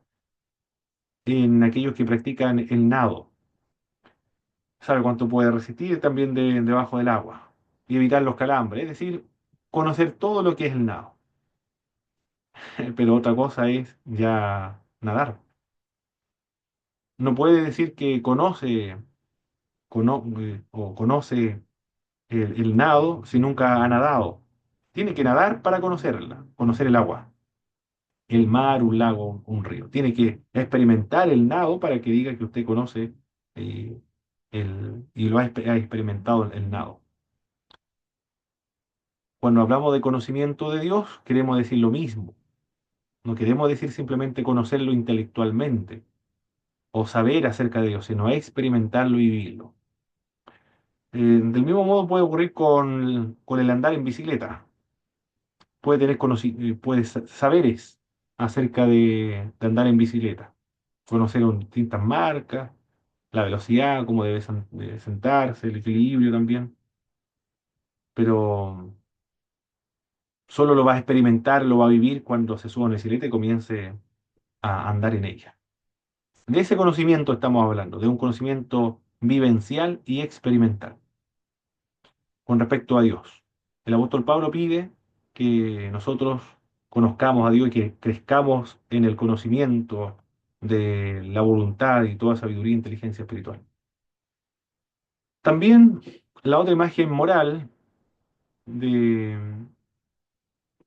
en aquellos que practican el nado. Sabe cuánto puede resistir también debajo del agua y evitar los calambres, es decir, conocer todo lo que es el nado. Pero otra cosa es ya nadar. No puede decir que conoce el nado si nunca ha nadado. Tiene que nadar para conocer el agua, el mar, un lago, un río. Tiene que experimentar el nado para que diga que usted conoce eh, y ha experimentado el nado. Cuando hablamos de conocimiento de Dios, queremos decir lo mismo. No queremos decir simplemente conocerlo intelectualmente o saber acerca de Dios, sino experimentarlo y vivirlo. Del mismo modo puede ocurrir con el andar en bicicleta. Puede tener saberes acerca de andar en bicicleta, conocer distintas marcas, la velocidad, cómo debe sentarse, el equilibrio también, pero solo lo va a experimentar, lo va a vivir cuando se suba a una bicicleta y comience a andar en ella. De ese conocimiento estamos hablando, de un conocimiento vivencial y experimental con respecto a Dios. El apóstol Pablo pide que nosotros conozcamos a Dios y que crezcamos en el conocimiento de la voluntad y toda sabiduría e inteligencia espiritual. También la otra imagen moral de,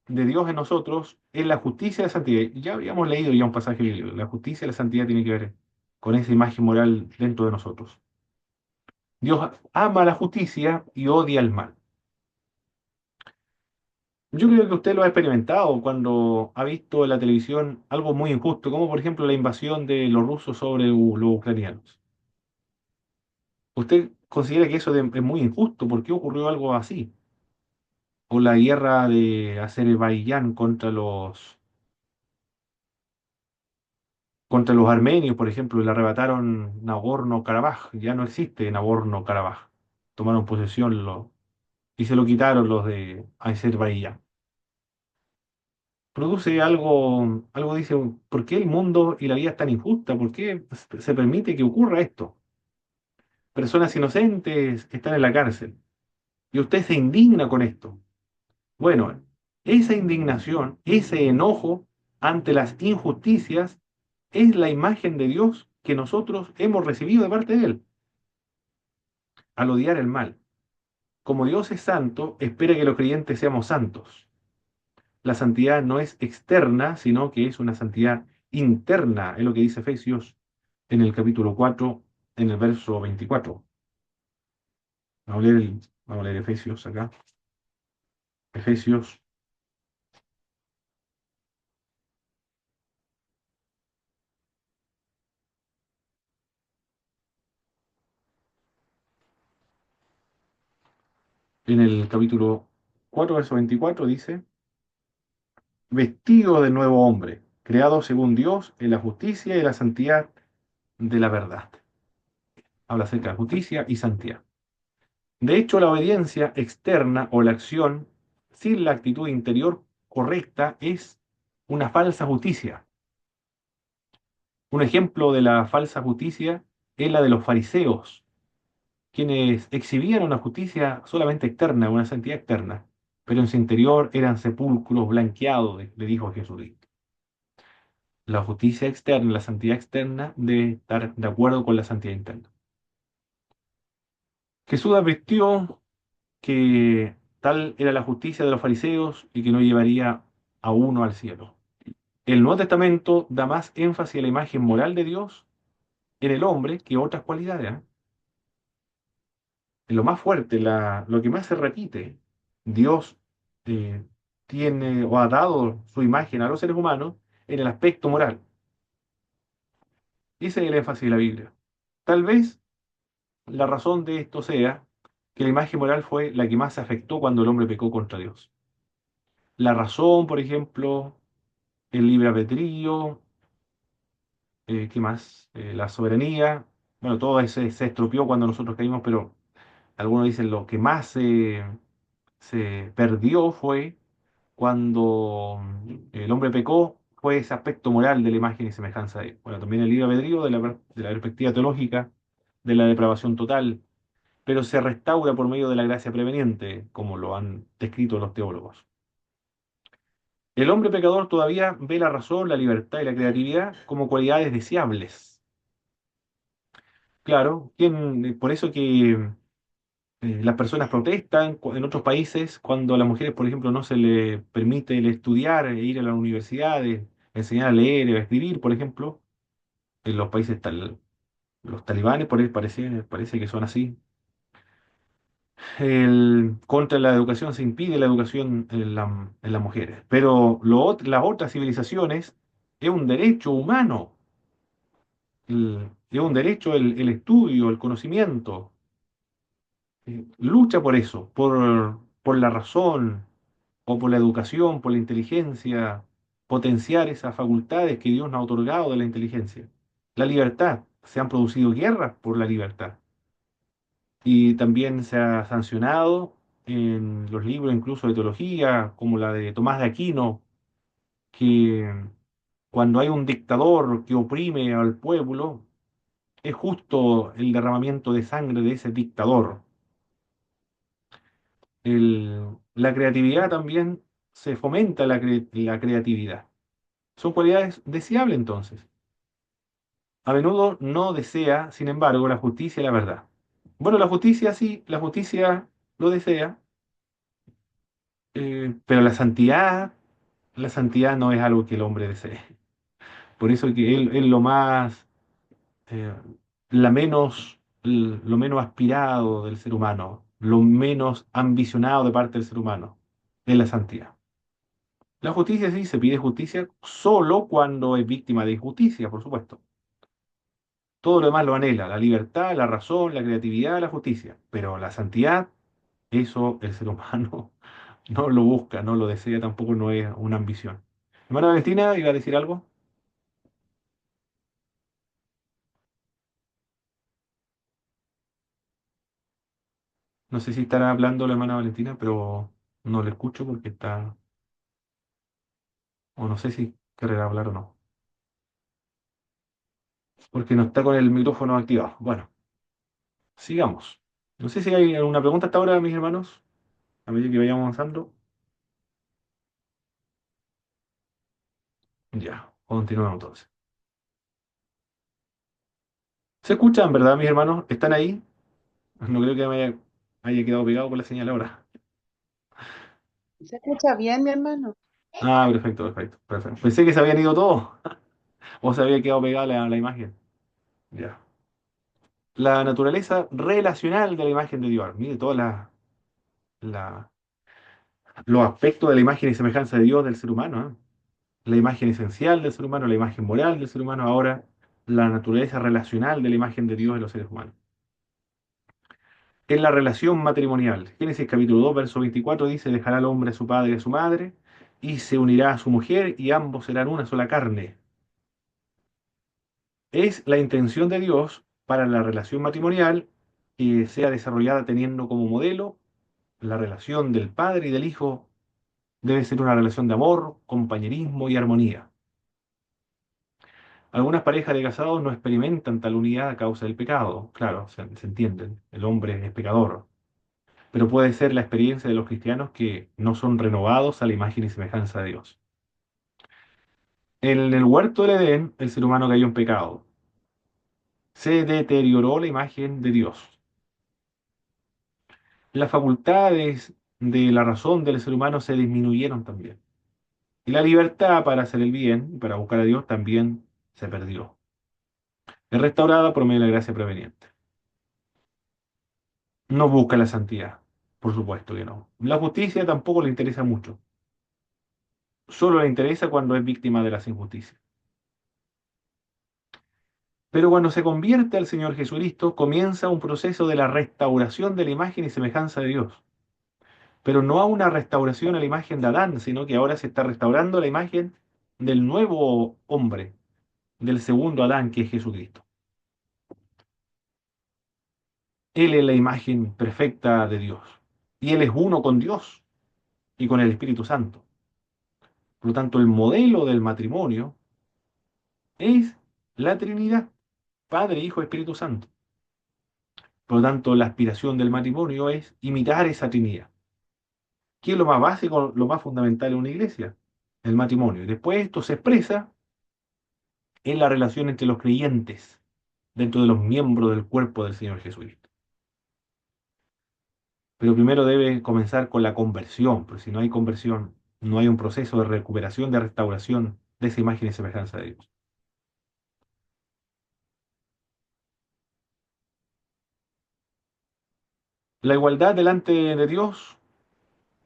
de Dios en nosotros es la justicia y la santidad. Ya habíamos leído ya un pasaje bíblico. La justicia y la santidad tienen que ver con esa imagen moral dentro de nosotros. Dios ama la justicia y odia el mal. Yo creo que usted lo ha experimentado cuando ha visto en la televisión algo muy injusto, como por ejemplo la invasión de los rusos sobre los ucranianos. ¿Usted considera que es muy injusto? ¿Por qué ocurrió algo así? O la guerra de Azerbaiyán contra los armenios, por ejemplo, y le arrebataron Nagorno-Karabaj. Ya no existe Nagorno-Karabaj. Tomaron posesión y se lo quitaron los de Azerbaiyán. Produce algo dice, ¿por qué el mundo y la vida es tan injusta? ¿Por qué se permite que ocurra esto? Personas inocentes están en la cárcel y usted se indigna con esto. Bueno, esa indignación, ese enojo ante las injusticias es la imagen de Dios que nosotros hemos recibido de parte de Él al odiar el mal. Como Dios es santo, espera que los creyentes seamos santos. La santidad no es externa, sino que es una santidad interna, es lo que dice Efesios en el capítulo 4, en el verso 24. Vamos a leer Efesios acá. Efesios, en el capítulo 4, verso 24, dice, vestido de nuevo hombre, creado según Dios en la justicia y la santidad de la verdad. Habla acerca de justicia y santidad. De hecho, la obediencia externa o la acción sin la actitud interior correcta es una falsa justicia. Un ejemplo de la falsa justicia es la de los fariseos, quienes exhibían una justicia solamente externa, una santidad externa, pero en su interior eran sepulcros blanqueados, le dijo Jesucristo. La justicia externa, la santidad externa debe estar de acuerdo con la santidad interna. Jesús advirtió que tal era la justicia de los fariseos y que no llevaría a uno al cielo. El Nuevo Testamento da más énfasis a la imagen moral de Dios en el hombre que otras cualidades. En lo más fuerte, lo que más se repite, Dios eh, tiene o ha dado su imagen a los seres humanos en el aspecto moral. Ese es el énfasis de la Biblia. Tal vez la razón de esto sea que la imagen moral fue la que más se afectó cuando el hombre pecó contra Dios. La razón, por ejemplo, el libre albedrío, ¿qué más? La soberanía, bueno, todo eso se estropeó cuando nosotros caímos, pero algunos dicen lo que más se perdió fue cuando el hombre pecó, fue ese aspecto moral de la imagen y semejanza de él. Bueno, también el libre albedrío de la perspectiva teológica de la depravación total, pero se restaura por medio de la gracia preveniente, como lo han descrito los teólogos. El hombre pecador todavía ve la razón, la libertad y la creatividad como cualidades deseables. Claro, por eso que las personas protestan en otros países cuando a las mujeres, por ejemplo, no se les permite el estudiar e ir a la universidad, enseñar a leer y a escribir, por ejemplo. En los países los talibanes, por ahí parece que son así. Contra la educación se impide la educación en las mujeres. Pero las otras civilizaciones es un derecho humano, es un derecho el estudio, el conocimiento. Lucha por eso, por la razón o por la educación, por la inteligencia, potenciar esas facultades que Dios nos ha otorgado de la inteligencia. La libertad, se han producido guerras por la libertad. Y también se ha sancionado en los libros incluso de teología, como la de Tomás de Aquino, que cuando hay un dictador que oprime al pueblo, es justo el derramamiento de sangre de ese dictador. La creatividad también se fomenta la creatividad. Son cualidades deseables entonces. A menudo no desea, sin embargo, la justicia y la verdad. Bueno, la justicia sí, la justicia lo desea, pero la santidad no es algo que el hombre desee. Por eso que él es lo más, eh, lo menos aspirado del ser humano, lo menos ambicionado de parte del ser humano, es la santidad. La justicia sí se pide justicia solo cuando es víctima de injusticia, por supuesto. Todo lo demás lo anhela, la libertad, la razón, la creatividad, la justicia. Pero la santidad, eso el ser humano no lo busca, no lo desea, tampoco no es una ambición. Hermana Valentina, ¿iba a decir algo? No sé si estará hablando la hermana Valentina, pero no le escucho porque está, o no sé si querrá hablar o no, porque no está con el micrófono activado. Bueno, sigamos. No sé si hay alguna pregunta hasta ahora, mis hermanos, a medida que vayamos avanzando. Ya, continuamos entonces. ¿Se escuchan, verdad, mis hermanos? ¿Están ahí? No creo que haya quedado pegado con la señal ahora. ¿Se escucha bien, mi hermano? Ah, perfecto, perfecto, perfecto. Pensé que se habían ido todos o se había quedado pegada la imagen. Ya. La naturaleza relacional de la imagen de Dios. Mire todos los aspectos de la imagen y semejanza de Dios del ser humano, ¿eh? La imagen esencial del ser humano, la imagen moral del ser humano, ahora la naturaleza relacional de la imagen de Dios en los seres humanos. En la relación matrimonial. Génesis capítulo 2, verso 24 dice, dejará al hombre a su padre y a su madre, y se unirá a su mujer, y ambos serán una sola carne. Es la intención de Dios para la relación matrimonial que sea desarrollada teniendo como modelo la relación del padre y del hijo. Debe ser una relación de amor, compañerismo y armonía. Algunas parejas de casados no experimentan tal unidad a causa del pecado. Claro, se entienden, el hombre es pecador. Pero puede ser la experiencia de los cristianos que no son renovados a la imagen y semejanza de Dios. En el huerto del Edén, el ser humano cayó en pecado. Se deterioró la imagen de Dios. Las facultades de la razón del ser humano se disminuyeron también. Y la libertad para hacer el bien y para buscar a Dios también se perdió. Es restaurada por medio de la gracia preveniente. No busca la santidad, por supuesto que no. La justicia tampoco le interesa mucho. Solo le interesa cuando es víctima de las injusticias. Pero cuando se convierte al Señor Jesucristo, comienza un proceso de la restauración de la imagen y semejanza de Dios. Pero no a una restauración a la imagen de Adán, sino que ahora se está restaurando la imagen del nuevo hombre, del segundo Adán, que es Jesucristo. Él es la imagen perfecta de Dios. Y Él es uno con Dios y con el Espíritu Santo. Por lo tanto, el modelo del matrimonio es la Trinidad, Padre, Hijo, Espíritu Santo. Por lo tanto, la aspiración del matrimonio es imitar esa Trinidad. ¿Qué es lo más básico, lo más fundamental en una iglesia? El matrimonio. Y después esto se expresa en la relación entre los creyentes, dentro de los miembros del cuerpo del Señor Jesucristo. Pero primero debe comenzar con la conversión, porque si no hay conversión, no hay un proceso de recuperación, de restauración de esa imagen y semejanza de Dios. La igualdad delante de Dios,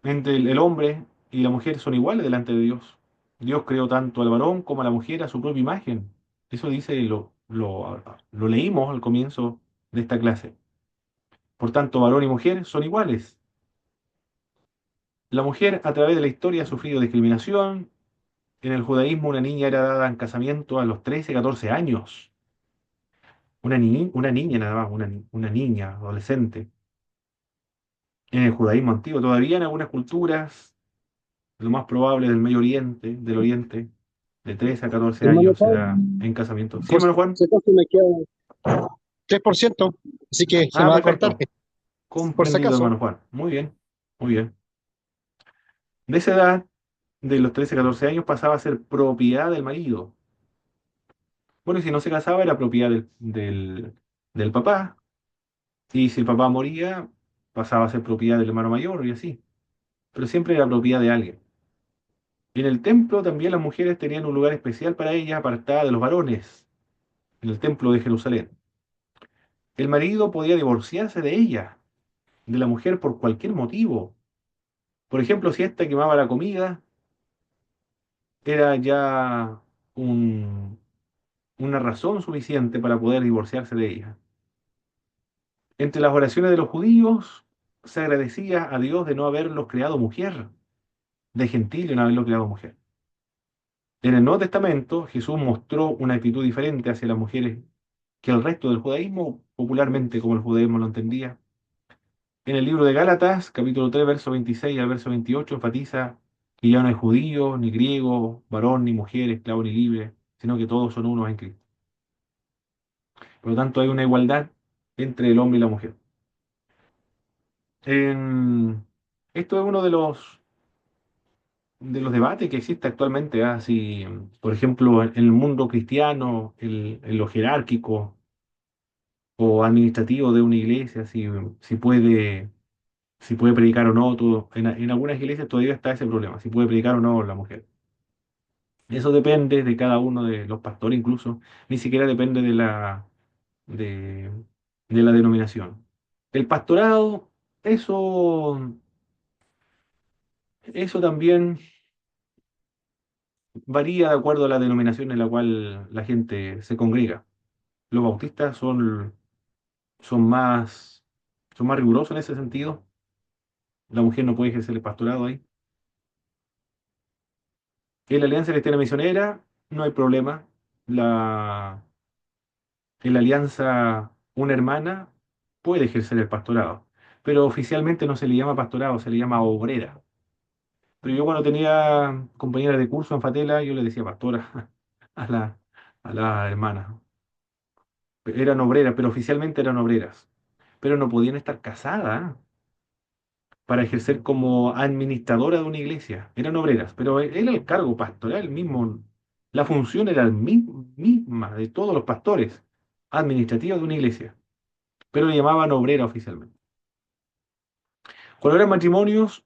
entre el hombre y la mujer son iguales delante de Dios. Dios creó tanto al varón como a la mujer a su propia imagen. Eso dice, lo leímos al comienzo de esta clase. Por tanto, varón y mujer son iguales. La mujer a través de la historia ha sufrido discriminación. En el judaísmo una niña era dada en casamiento a los 13, 14 años. Una niña nada más, una niña, adolescente. En el judaísmo antiguo, todavía en algunas culturas, lo más probable del Medio Oriente, del Oriente, de 13 a 14 Hermano años se Juan, da en casamiento. Sí, por hermano Juan. si acaso me queda 3%, así que se me Ah, va a cortar, perfecto. por si Comprendido, acaso. hermano Juan. Muy bien, muy bien. De esa edad, de los 13 a 14 años, pasaba a ser propiedad del marido. Bueno, y si no se casaba, era propiedad del papá. Y si el papá moría, pasaba a ser propiedad del hermano mayor y así. Pero siempre era propiedad de alguien. Y en el templo también las mujeres tenían un lugar especial para ellas, apartada de los varones, en el templo de Jerusalén. El marido podía divorciarse de ella, de la mujer, por cualquier motivo. Por ejemplo, si ésta quemaba la comida, era ya un- una razón suficiente para poder divorciarse de ella. Entre las oraciones de los judíos se agradecía a Dios de no haberlos creado mujer, de gentil y no haberlos creado mujer. En el Nuevo Testamento, Jesús mostró una actitud diferente hacia las mujeres que el resto del judaísmo, popularmente como el judaísmo lo entendía. En el libro de Gálatas, capítulo 3, verso 26 al verso 28, enfatiza que ya no hay judío, ni griego, varón, ni mujer, esclavo, ni libre, sino que todos son unos en Cristo. Por lo tanto, hay una igualdad entre el hombre y la mujer. Esto es uno de los debates que existe actualmente. Si, por ejemplo, en el mundo cristiano, en lo jerárquico o administrativo de una iglesia, si puede predicar o no, todo. En algunas iglesias todavía está ese problema, si puede predicar o no la mujer. Eso depende de cada uno de los pastores, incluso, ni siquiera depende de, de la denominación. El pastorado, eso también varía de acuerdo a la denominación en la cual la gente se congrega. Los bautistas son más, son más rigurosos en ese sentido. La mujer no puede ejercer el pastorado ahí. En la Alianza Cristiana Misionera no hay problema. La, en la Alianza una hermana puede ejercer el pastorado, pero oficialmente no se le llama pastorado, se le llama obrera. Pero yo cuando tenía compañeras de curso en Fatela, yo le decía pastora a la hermana. Eran obreras, pero oficialmente eran obreras. Pero no podían estar casadas para ejercer como administradora de una iglesia. Eran obreras, pero era el cargo pastoral el mismo. La función era la misma de todos los pastores administrativos de una iglesia, pero le llamaban obrera oficialmente. Cuando eran matrimonios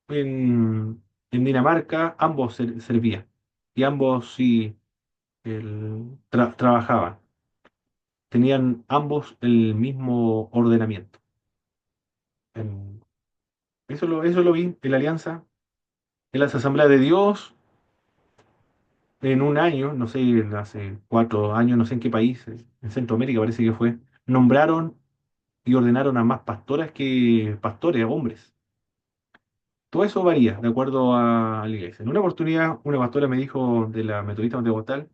en Dinamarca, ambos servían y ambos sí trabajaban. Tenían ambos el mismo ordenamiento. En- eso lo vi en la Alianza, en las Asambleas de Dios. en un año, no sé, hace 4 años, no sé en qué país, en Centroamérica parece que fue, nombraron y ordenaron a más pastoras que pastores, hombres. Todo eso varía de acuerdo a la iglesia. En una oportunidad, una pastora me dijo de la metodista pentecostal,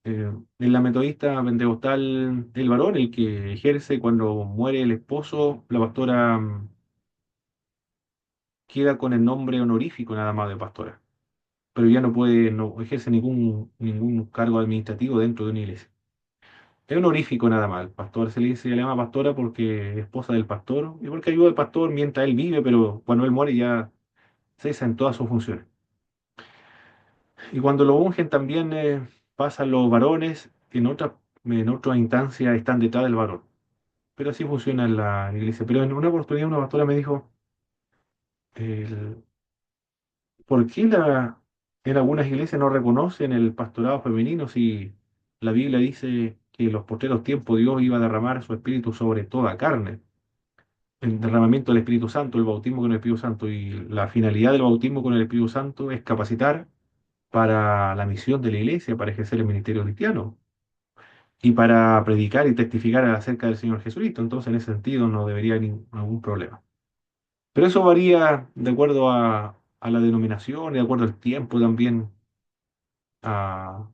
en la metodista pentecostal, el varón, el que ejerce cuando muere el esposo, la pastora queda con el nombre honorífico nada más de pastora, pero ya no puede, no ejerce ningún cargo administrativo dentro de una iglesia. Es honorífico nada más. El pastor se le llama pastora porque es esposa del pastor y porque ayuda al pastor mientras él vive, pero cuando él muere ya cesa en todas sus funciones. Y cuando lo ungen también pasan los varones, en otra instancia están detrás del varón. Pero así funciona en la iglesia. Pero en una oportunidad una pastora me dijo, el- ¿por qué en algunas iglesias no reconocen el pastorado femenino si la Biblia dice que en los postreros tiempos Dios iba a derramar su espíritu sobre toda carne? El derramamiento del Espíritu Santo, el bautismo con el Espíritu Santo y la finalidad del bautismo con el Espíritu Santo es capacitar para la misión de la iglesia, para ejercer el ministerio cristiano y para predicar y testificar acerca del Señor Jesucristo. Entonces, en ese sentido, no debería haber ningún problema. Pero eso varía de acuerdo a la denominación y de acuerdo al tiempo también, a,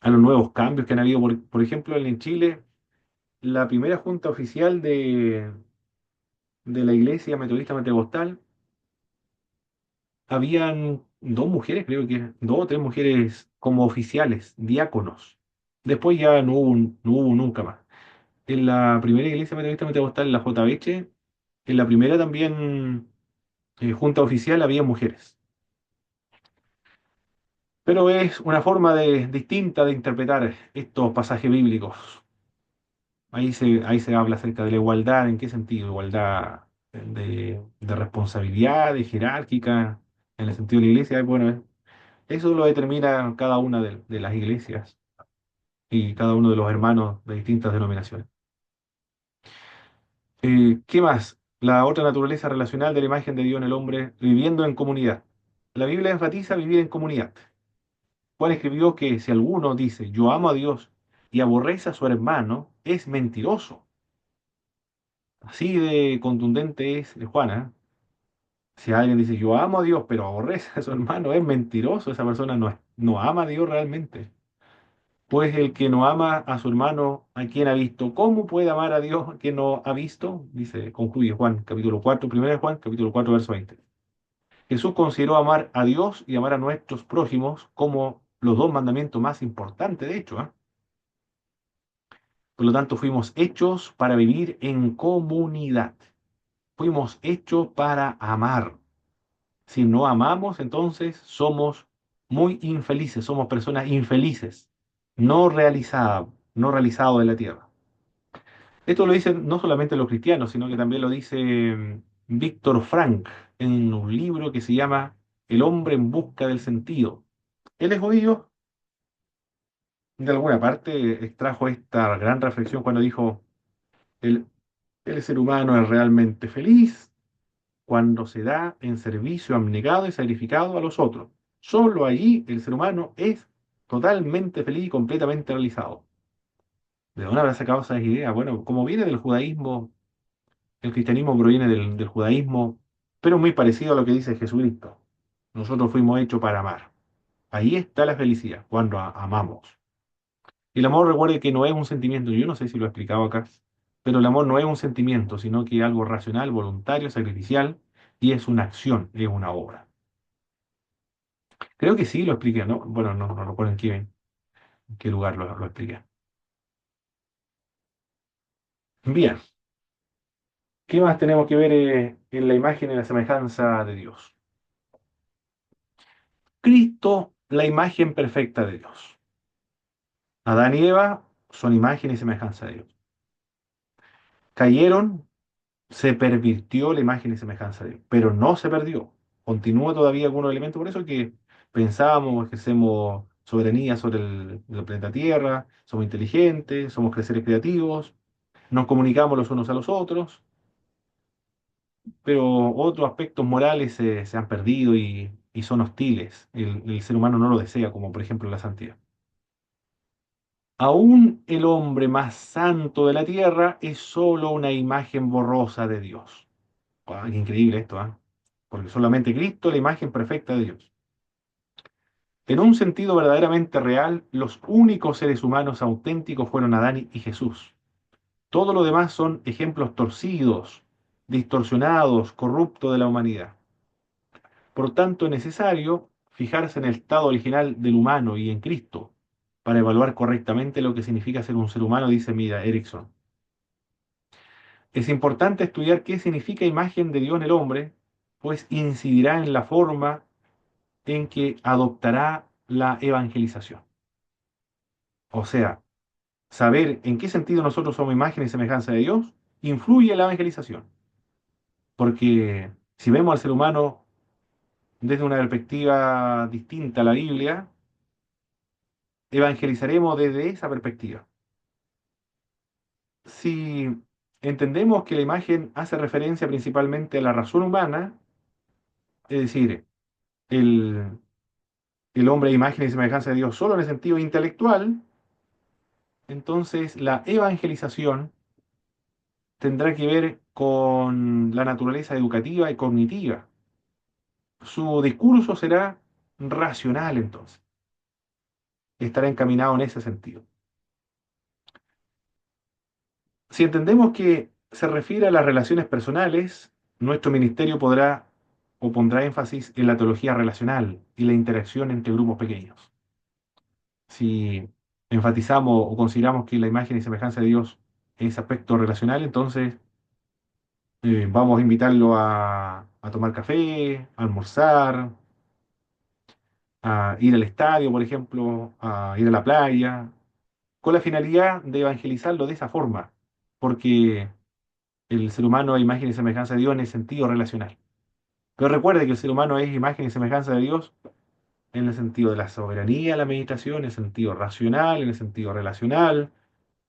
a los nuevos cambios que han habido. Por ejemplo, en Chile, la primera junta oficial de la Iglesia Metodista Pentecostal, habían dos mujeres, creo que dos o tres mujeres como oficiales, diáconos. Después ya no hubo nunca más. En la primera iglesia metodista pentecostal, en la JBH, en la primera también junta oficial había mujeres. Pero es una forma distinta de interpretar estos pasajes bíblicos. Ahí se habla acerca de la igualdad. ¿En qué sentido? Igualdad de responsabilidad, de jerárquica, en el sentido de la iglesia. Bueno, eso lo determina cada una de las iglesias y cada uno de los hermanos de distintas denominaciones. ¿Qué más? La otra naturaleza relacional de la imagen de Dios en el hombre, viviendo en comunidad. La Biblia enfatiza vivir en comunidad. Juan escribió que si alguno dice, yo amo a Dios y aborrece a su hermano, es mentiroso. Así de contundente es Juana. Si alguien dice, yo amo a Dios, pero aborrece a su hermano, es mentiroso. Esa persona no ama a Dios realmente. Pues el que no ama a su hermano, a quien ha visto, ¿cómo puede amar a Dios que no ha visto? Dice, concluye Juan, capítulo 4, 1 de Juan, capítulo 4, verso 20. Jesús consideró amar a Dios y amar a nuestros prójimos como los dos mandamientos más importantes, de hecho, ¿eh? Por lo tanto, fuimos hechos para vivir en comunidad. Fuimos hechos para amar. Si no amamos, entonces somos muy infelices, somos personas infelices, no realizados en la tierra. Esto lo dicen no solamente los cristianos, sino que también lo dice Víctor Frank en un libro que se llama El hombre en busca del sentido. Él es judío, de alguna parte extrajo esta gran reflexión cuando dijo, el, el ser humano es realmente feliz cuando se da en servicio abnegado y sacrificado a los otros. Solo allí el ser humano es totalmente feliz y completamente realizado. ¿De dónde habrá sacado esas ideas? Bueno, como viene del judaísmo. El cristianismo proviene del judaísmo, pero muy parecido a lo que dice Jesucristo. Nosotros fuimos hechos para amar. Ahí está la felicidad, cuando amamos. Y el amor, recuerde que no es un sentimiento, yo no sé si lo he explicado acá, pero el amor no es un sentimiento, sino que es algo racional, voluntario, sacrificial, y es una acción, es una obra. Creo que sí lo expliqué, ¿no? Bueno, no recuerdo en qué lugar lo expliqué. Bien, ¿qué más tenemos que ver en la imagen y la semejanza de Dios? Cristo, la imagen perfecta de Dios. Adán y Eva son imagen y semejanza de Dios. Cayeron, se pervirtió la imagen y semejanza de Dios, pero no se perdió. Continúa todavía algunos elementos, por eso que pensamos, ejercemos soberanía sobre el planeta Tierra, somos inteligentes, somos seres creativos, nos comunicamos los unos a los otros, pero otros aspectos morales se han perdido y y son hostiles. El ser humano no lo desea, como por ejemplo la santidad. Aún el hombre más santo de la tierra es solo una imagen borrosa de Dios. Qué increíble esto, ¿ah? Porque solamente Cristo es la imagen perfecta de Dios. En un sentido verdaderamente real, los únicos seres humanos auténticos fueron Adán y Jesús. Todo lo demás son ejemplos torcidos, distorsionados, corruptos de la humanidad. Por tanto, es necesario fijarse en el estado original del humano y en Cristo para evaluar correctamente lo que significa ser un ser humano, dice Mira Erickson. Es importante estudiar qué significa imagen de Dios en el hombre, pues incidirá en la forma en que adoptará la evangelización. O sea, saber en qué sentido nosotros somos imagen y semejanza de Dios influye en la evangelización. Porque si vemos al ser humano desde una perspectiva distinta a la Biblia, evangelizaremos desde esa perspectiva. Si entendemos que la imagen hace referencia principalmente a la razón humana, es decir, el, el hombre es imagen y semejanza de Dios solo en el sentido intelectual, entonces la evangelización tendrá que ver con la naturaleza educativa y cognitiva. Su discurso será racional entonces, estará encaminado en ese sentido. Si entendemos que se refiere a las relaciones personales, nuestro ministerio podrá o pondrá énfasis en la teología relacional y la interacción entre grupos pequeños. Si enfatizamos o consideramos que la imagen y semejanza de Dios es aspecto relacional, entonces vamos a invitarlo a tomar café, a almorzar, a ir al estadio, por ejemplo, a ir a la playa, con la finalidad de evangelizarlo de esa forma, porque el ser humano es imagen y semejanza de Dios en el sentido relacional. Pero recuerde que el ser humano es imagen y semejanza de Dios en el sentido de la soberanía, la meditación, en el sentido racional, en el sentido relacional.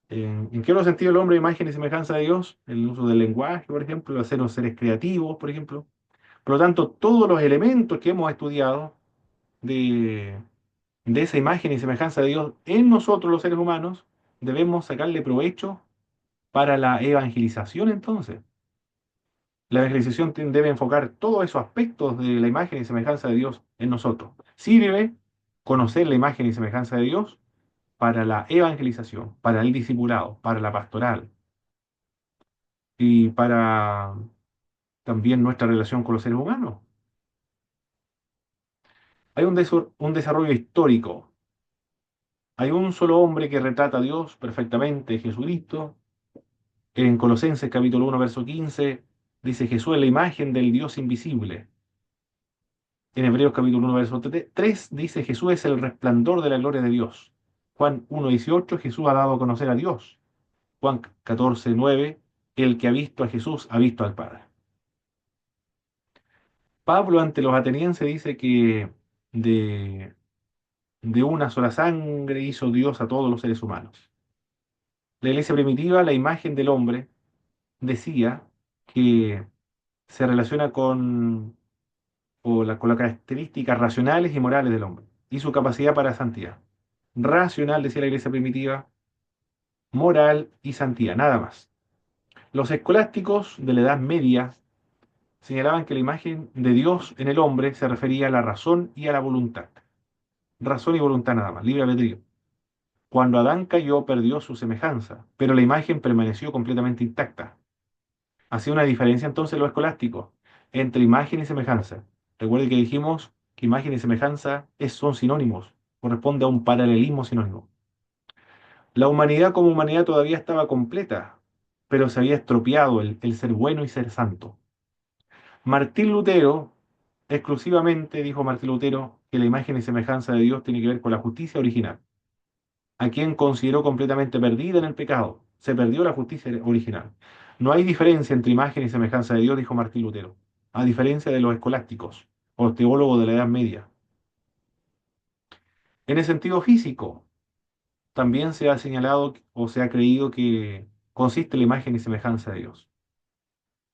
¿En qué otro sentido el hombre es imagen y semejanza de Dios? En el uso del lenguaje, por ejemplo, de ser seres creativos, por ejemplo. Por lo tanto, todos los elementos que hemos estudiado de, de esa imagen y semejanza de Dios en nosotros los seres humanos, debemos sacarle provecho para la evangelización entonces. La evangelización debe enfocar todos esos aspectos de la imagen y semejanza de Dios en nosotros. Sirve conocer la imagen y semejanza de Dios para la evangelización, para el discipulado, para la pastoral y para también nuestra relación con los seres humanos. Hay un desarrollo histórico. Hay un solo hombre que retrata a Dios perfectamente, Jesucristo. En Colosenses capítulo 1, verso 15, dice Jesús es la imagen del Dios invisible. En Hebreos capítulo 1, verso 3 dice Jesús es el resplandor de la gloria de Dios. Juan 1:18 Jesús ha dado a conocer a Dios. Juan 14:9 el que ha visto a Jesús ha visto al Padre. Pablo ante los atenienses dice que de, de una sola sangre hizo Dios a todos los seres humanos. La iglesia primitiva, la imagen del hombre, decía que se relaciona con las características racionales y morales del hombre y su capacidad para santidad. Racional, decía la iglesia primitiva, moral y santidad, nada más. Los escolásticos de la Edad Media señalaban que la imagen de Dios en el hombre se refería a la razón y a la voluntad. Razón y voluntad nada más, libre albedrío. Cuando Adán cayó, perdió su semejanza, pero la imagen permaneció completamente intacta. Hacía una diferencia entonces lo escolástico entre imagen y semejanza. Recuerde que dijimos que imagen y semejanza son sinónimos, corresponde a un paralelismo sinónimo. La humanidad como humanidad todavía estaba completa, pero se había estropeado el ser bueno y ser santo. Martín Lutero, exclusivamente dijo Martín Lutero que la imagen y semejanza de Dios tiene que ver con la justicia original, a quien consideró completamente perdida en el pecado. Se perdió la justicia original. No hay diferencia entre imagen y semejanza de Dios, dijo Martín Lutero, a diferencia de los escolásticos o los teólogos de la Edad Media. En el sentido físico, también se ha señalado o se ha creído que consiste la imagen y semejanza de Dios.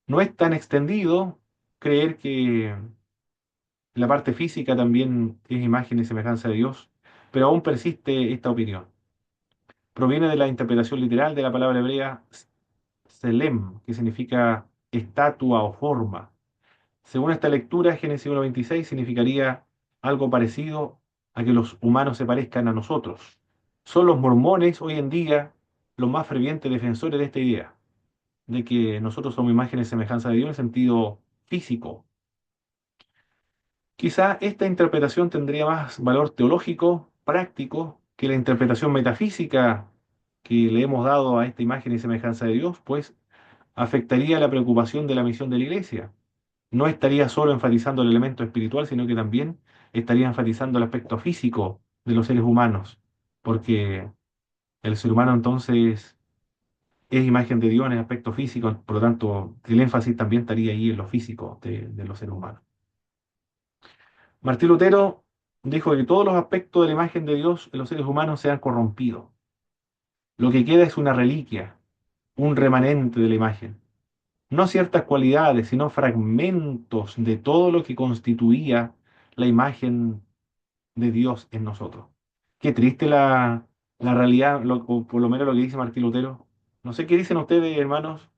No es tan extendido creer que La parte física también es imagen y semejanza de Dios, pero aún persiste esta opinión. Proviene de la interpretación literal de la palabra hebrea selem, que significa estatua o forma. Según esta lectura, Génesis 1.26 significaría algo parecido a que los humanos se parezcan a nosotros. Son los mormones hoy en día los más fervientes defensores de esta idea, de que nosotros somos imagen y semejanza de Dios en el sentido físico. Quizá esta interpretación tendría más valor teológico, práctico, que la interpretación metafísica que le hemos dado a esta imagen y semejanza de Dios, pues afectaría la preocupación de la misión de la Iglesia. No estaría solo enfatizando el elemento espiritual, sino que también estaría enfatizando el aspecto físico de los seres humanos, porque el ser humano entonces es imagen de Dios en el aspecto físico, por lo tanto el énfasis también estaría ahí en lo físico de los seres humanos. Martín Lutero dijo que todos los aspectos de la imagen de Dios en los seres humanos se han corrompido. Lo que queda es una reliquia, un remanente de la imagen. No ciertas cualidades, sino fragmentos de todo lo que constituía la imagen de Dios en nosotros. Qué triste la realidad, o por lo menos lo que dice Martín Lutero. No sé qué dicen ustedes, hermanos.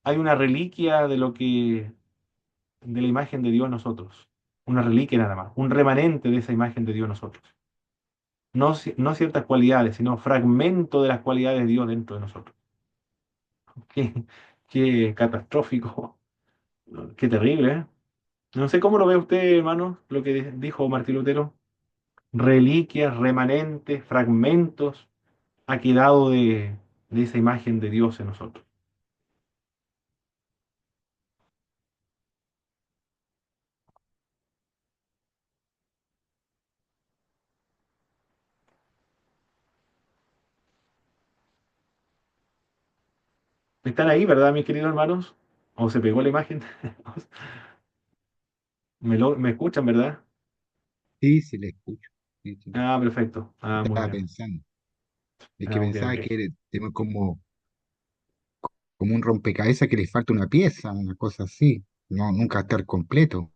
Hay una reliquia de la imagen de Dios en nosotros. Una reliquia nada más, un remanente de esa imagen de Dios en nosotros. No, no ciertas cualidades, sino fragmento de las cualidades de Dios dentro de nosotros. Qué, qué catastrófico, qué terrible, ¿eh? No sé cómo lo ve usted, hermano, lo que dijo Martín Lutero. Reliquias, remanentes, fragmentos ha quedado de esa imagen de Dios en nosotros. ¿Están ahí, verdad, mis queridos hermanos? ¿O se pegó la imagen? ¿Me escuchan, verdad? Sí, sí, le escucho. Sí, sí. Ah, perfecto. Ah, muy Estaba bien. pensando. Es que Ah, ok, pensaba ok. que tenemos como un rompecabezas que le falta una pieza, una cosa así. No, nunca estar completo.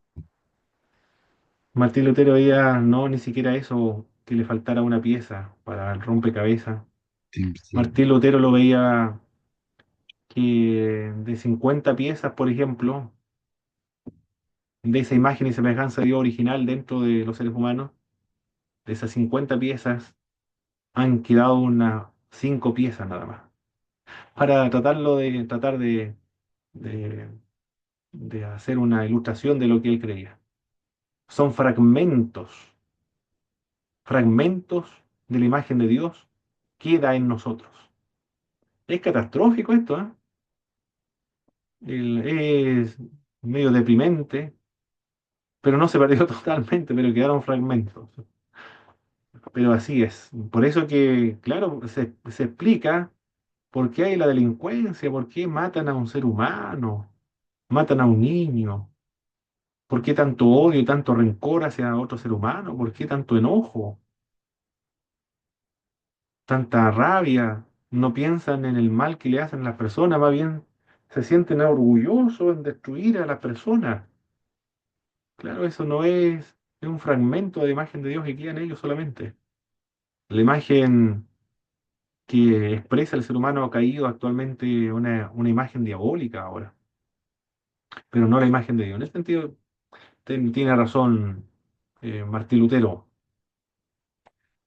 Martín Lutero veía, no, ni siquiera eso, que le faltara una pieza para el rompecabezas. Sí, sí. Martín Lutero lo veía que de 50 piezas, por ejemplo, de esa imagen y semejanza de Dios original dentro de los seres humanos, de esas 50 piezas, han quedado unas 5 piezas nada más. Para de, de hacer una ilustración de lo que él creía. Son fragmentos de la imagen de Dios, queda en nosotros. Es catastrófico esto, ¿eh? Es medio deprimente, pero no se perdió totalmente, pero quedaron fragmentos. Pero así es. Por eso que, claro, se explica por qué hay la delincuencia, por qué matan a un ser humano, matan a un niño, por qué tanto odio y tanto rencor hacia otro ser humano, por qué tanto enojo, tanta rabia. No piensan en el mal que le hacen a las personas, más bien se sienten orgullosos en destruir a las personas. Claro, eso no es un fragmento de la imagen de Dios que queda en ellos solamente. La imagen que expresa el ser humano caído actualmente una imagen diabólica ahora, pero no la imagen de Dios. En ese sentido, tiene razón Martín Lutero,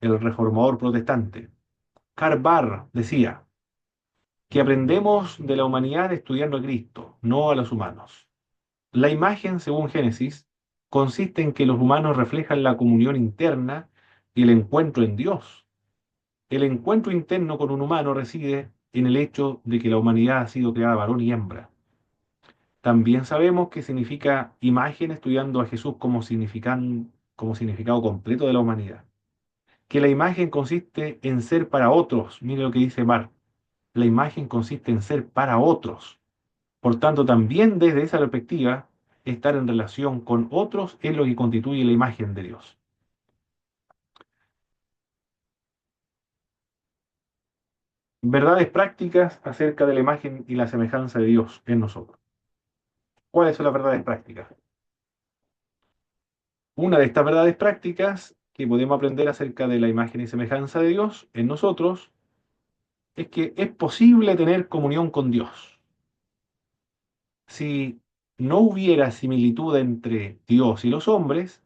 el reformador protestante. Karl Barr decía que aprendemos de la humanidad estudiando a Cristo, no a los humanos. La imagen, según Génesis, consiste en que los humanos reflejan la comunión interna y el encuentro en Dios. El encuentro interno con un humano reside en el hecho de que la humanidad ha sido creada varón y hembra. También sabemos que significa imagen estudiando a Jesús como significado completo de la humanidad. Que la imagen consiste en ser para otros. Mire lo que dice Mark. La imagen consiste en ser para otros. Por tanto, también desde esa perspectiva, estar en relación con otros es lo que constituye la imagen de Dios. Verdades prácticas acerca de la imagen y la semejanza de Dios en nosotros. ¿Cuáles son las verdades prácticas? Una de estas verdades prácticas que podemos aprender acerca de la imagen y semejanza de Dios en nosotros es que es posible tener comunión con Dios. Si no hubiera similitud entre Dios y los hombres,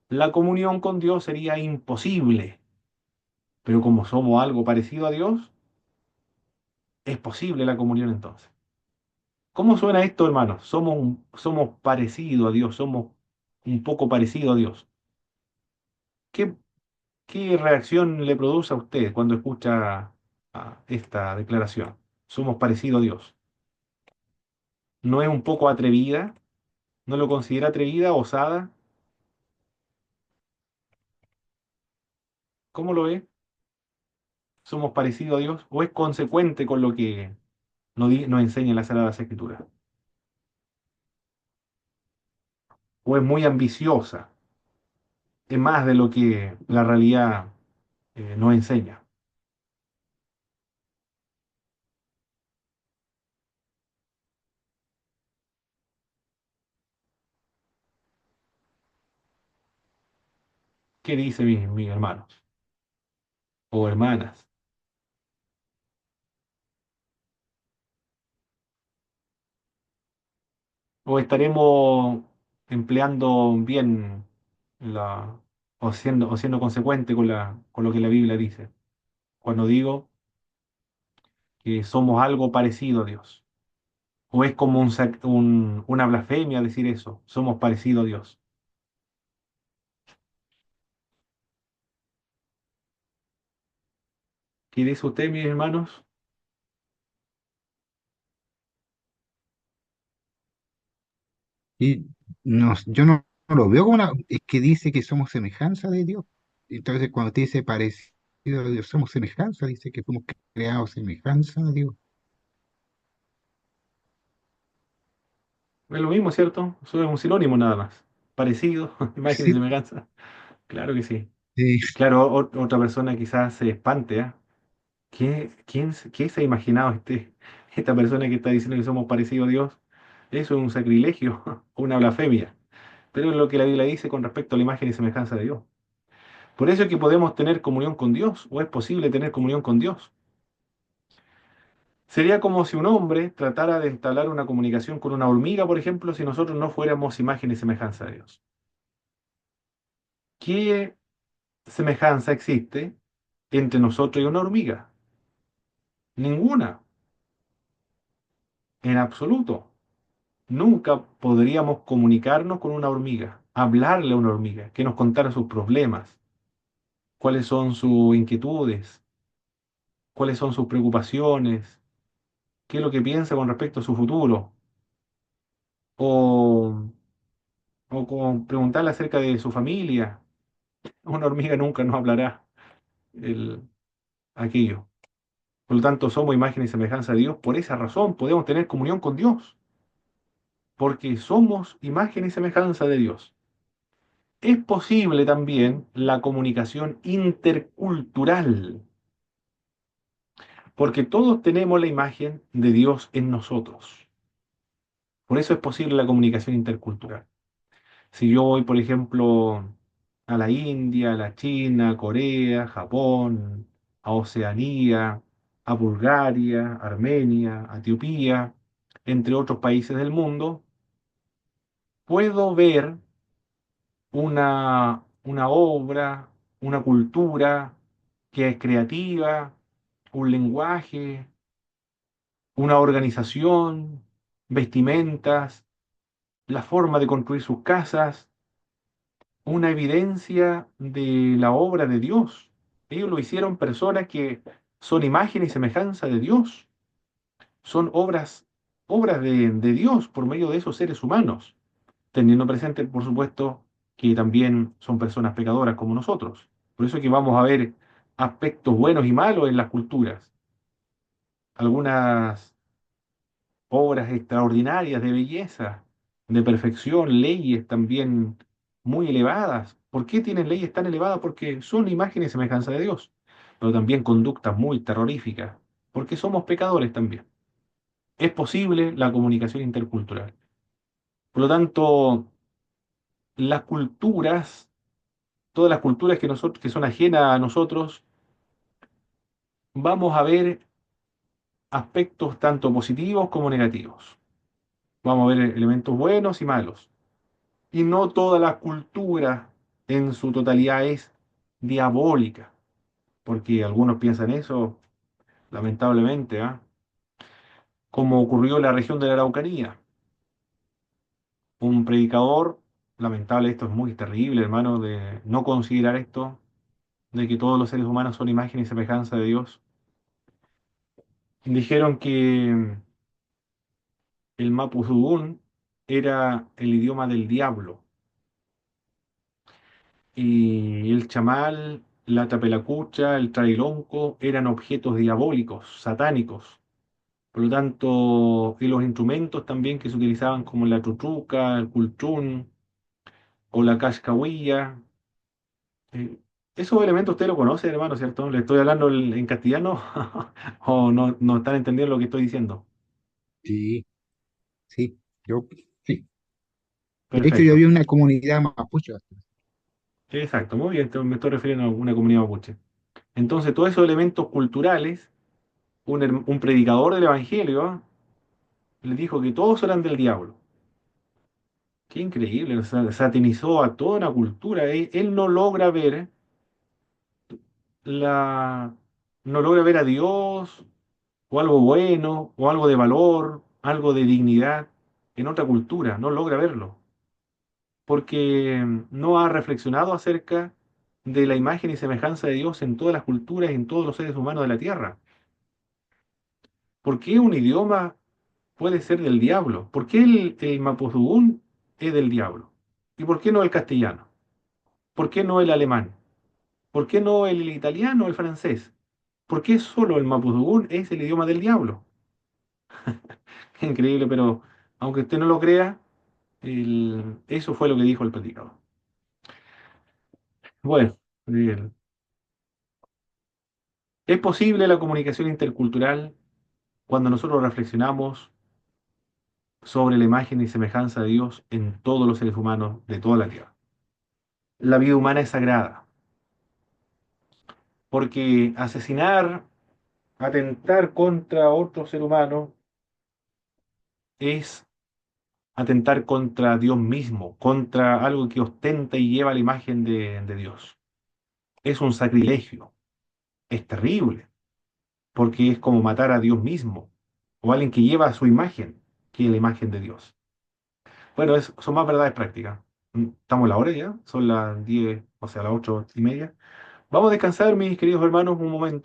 la comunión con Dios sería imposible. Pero como somos algo parecido a Dios, es posible la comunión entonces. ¿Cómo suena esto, hermanos? Somos parecidos a Dios, somos un poco parecidos a Dios. ¿Qué, qué reacción le produce a usted cuando escucha esta declaración? Somos parecidos a Dios. ¿No es un poco atrevida? ¿No lo considera atrevida, osada? ¿Cómo lo ve? ¿Somos parecidos a Dios? ¿O es consecuente con lo que nos enseña la Sagrada Escritura? ¿O es muy ambiciosa? Es más de lo que la realidad nos enseña. ¿Qué dicen mis hermanos o hermanas? ¿O estaremos empleando bien la, o siendo consecuente con lo que la Biblia dice? Cuando digo que somos algo parecido a Dios. ¿O es como una blasfemia decir eso? Somos parecidos a Dios. ¿Qué dice usted, mis hermanos? Y no lo veo como es que dice que somos semejanza de Dios. Entonces, cuando te dice parecido a Dios, somos semejanza, dice que somos creados semejanza a Dios. Es lo mismo, ¿cierto? Eso es un sinónimo nada más. Parecido, imagen y Sí, semejanza. Claro que sí. sí, Claro, otra persona quizás se espante, ¿ah? ¿Qué se ha imaginado esta persona que está diciendo que somos parecidos a Dios? Eso es un sacrilegio, una blasfemia. Pero es lo que la Biblia dice con respecto a la imagen y semejanza de Dios. Por eso es que podemos tener comunión con Dios, o es posible tener comunión con Dios. Sería como si un hombre tratara de entablar una comunicación con una hormiga, por ejemplo, si nosotros no fuéramos imagen y semejanza de Dios. ¿Qué semejanza existe entre nosotros y una hormiga? Ninguna, en absoluto. Nunca podríamos comunicarnos con una hormiga, hablarle a una hormiga, que nos contara sus problemas, cuáles son sus inquietudes, cuáles son sus preocupaciones, qué es lo que piensa con respecto a su futuro, o, preguntarle acerca de su familia. Una hormiga nunca nos hablará el- aquello. Por lo tanto, somos imagen y semejanza de Dios. Por esa razón podemos tener comunión con Dios, porque somos imagen y semejanza de Dios. Es posible también la comunicación intercultural, porque todos tenemos la imagen de Dios en nosotros. Por eso es posible la comunicación intercultural. Si yo voy, por ejemplo, a la India, a la China, a Corea, Japón, a Oceanía, a Bulgaria, Armenia, a Etiopía, entre otros países del mundo, puedo ver una obra, una cultura que es creativa, un lenguaje, una organización, vestimentas, la forma de construir sus casas, una evidencia de la obra de Dios. Ellos lo hicieron personas que son imagen y semejanza de Dios. Son obras de Dios por medio de esos seres humanos, teniendo presente, por supuesto, que también son personas pecadoras como nosotros. Por eso es que vamos a ver aspectos buenos y malos en las culturas. Algunas obras extraordinarias de belleza, de perfección, leyes también muy elevadas. ¿Por qué tienen leyes tan elevadas? Porque son imágenes y semejanza de Dios, pero también conductas muy terroríficas, porque somos pecadores también. Es posible la comunicación intercultural. Por lo tanto, las culturas, todas las culturas que son ajenas a nosotros, vamos a ver aspectos tanto positivos como negativos. Vamos a ver elementos buenos y malos. Y no toda la cultura en su totalidad es diabólica, porque algunos piensan eso, lamentablemente, ¿ah? Como ocurrió en la región de la Araucanía. Un predicador, lamentable, esto es muy terrible, hermano, de no considerar esto, de que todos los seres humanos son imagen y semejanza de Dios. Dijeron que el mapudungún era el idioma del diablo y el chamal, la tapelacucha, el trailonco eran objetos diabólicos, satánicos. Por lo tanto, y los instrumentos también que se utilizaban como la tutruca, el cultrún o la cascahuilla. eh, Esos elementos usted lo conoce, hermano, ¿cierto? ¿Le estoy hablando en castellano o no están entendiendo lo que estoy diciendo? Sí, sí, yo, sí. De hecho, yo Perfecto. vi una comunidad mapuche. Exacto, muy bien, me estoy refiriendo a una comunidad mapuche. Entonces, todos esos elementos culturales, un predicador del Evangelio le dijo que todos eran del diablo. Qué increíble, satanizó a toda una cultura. Él no logra ver la, no logra ver a Dios o algo bueno o algo de valor, algo de dignidad en otra cultura, no logra verlo, porque no ha reflexionado acerca de la imagen y semejanza de Dios en todas las culturas y en todos los seres humanos de la tierra. ¿Por qué un idioma puede ser del diablo? ¿Por qué el mapudungún es del diablo? ¿Y por qué no el castellano? ¿Por qué no el alemán? ¿Por qué no el italiano o el francés? ¿Por qué solo el mapudungún es el idioma del diablo? Increíble, pero aunque usted no lo crea, eso fue lo que dijo el predicador. Bueno, bien. Es posible la comunicación intercultural cuando nosotros reflexionamos sobre la imagen y semejanza de Dios en todos los seres humanos de toda la tierra. La vida humana es sagrada, porque asesinar, atentar contra otro ser humano es atentar contra Dios mismo, contra algo que ostenta y lleva la imagen de Dios. Es un sacrilegio, es terrible, porque es como matar a Dios mismo, o alguien que lleva su imagen, que es la imagen de Dios. Bueno, son más verdades prácticas. Estamos a la hora ya, son las 10, o sea, las 8:30. Vamos a descansar, mis queridos hermanos, un momento.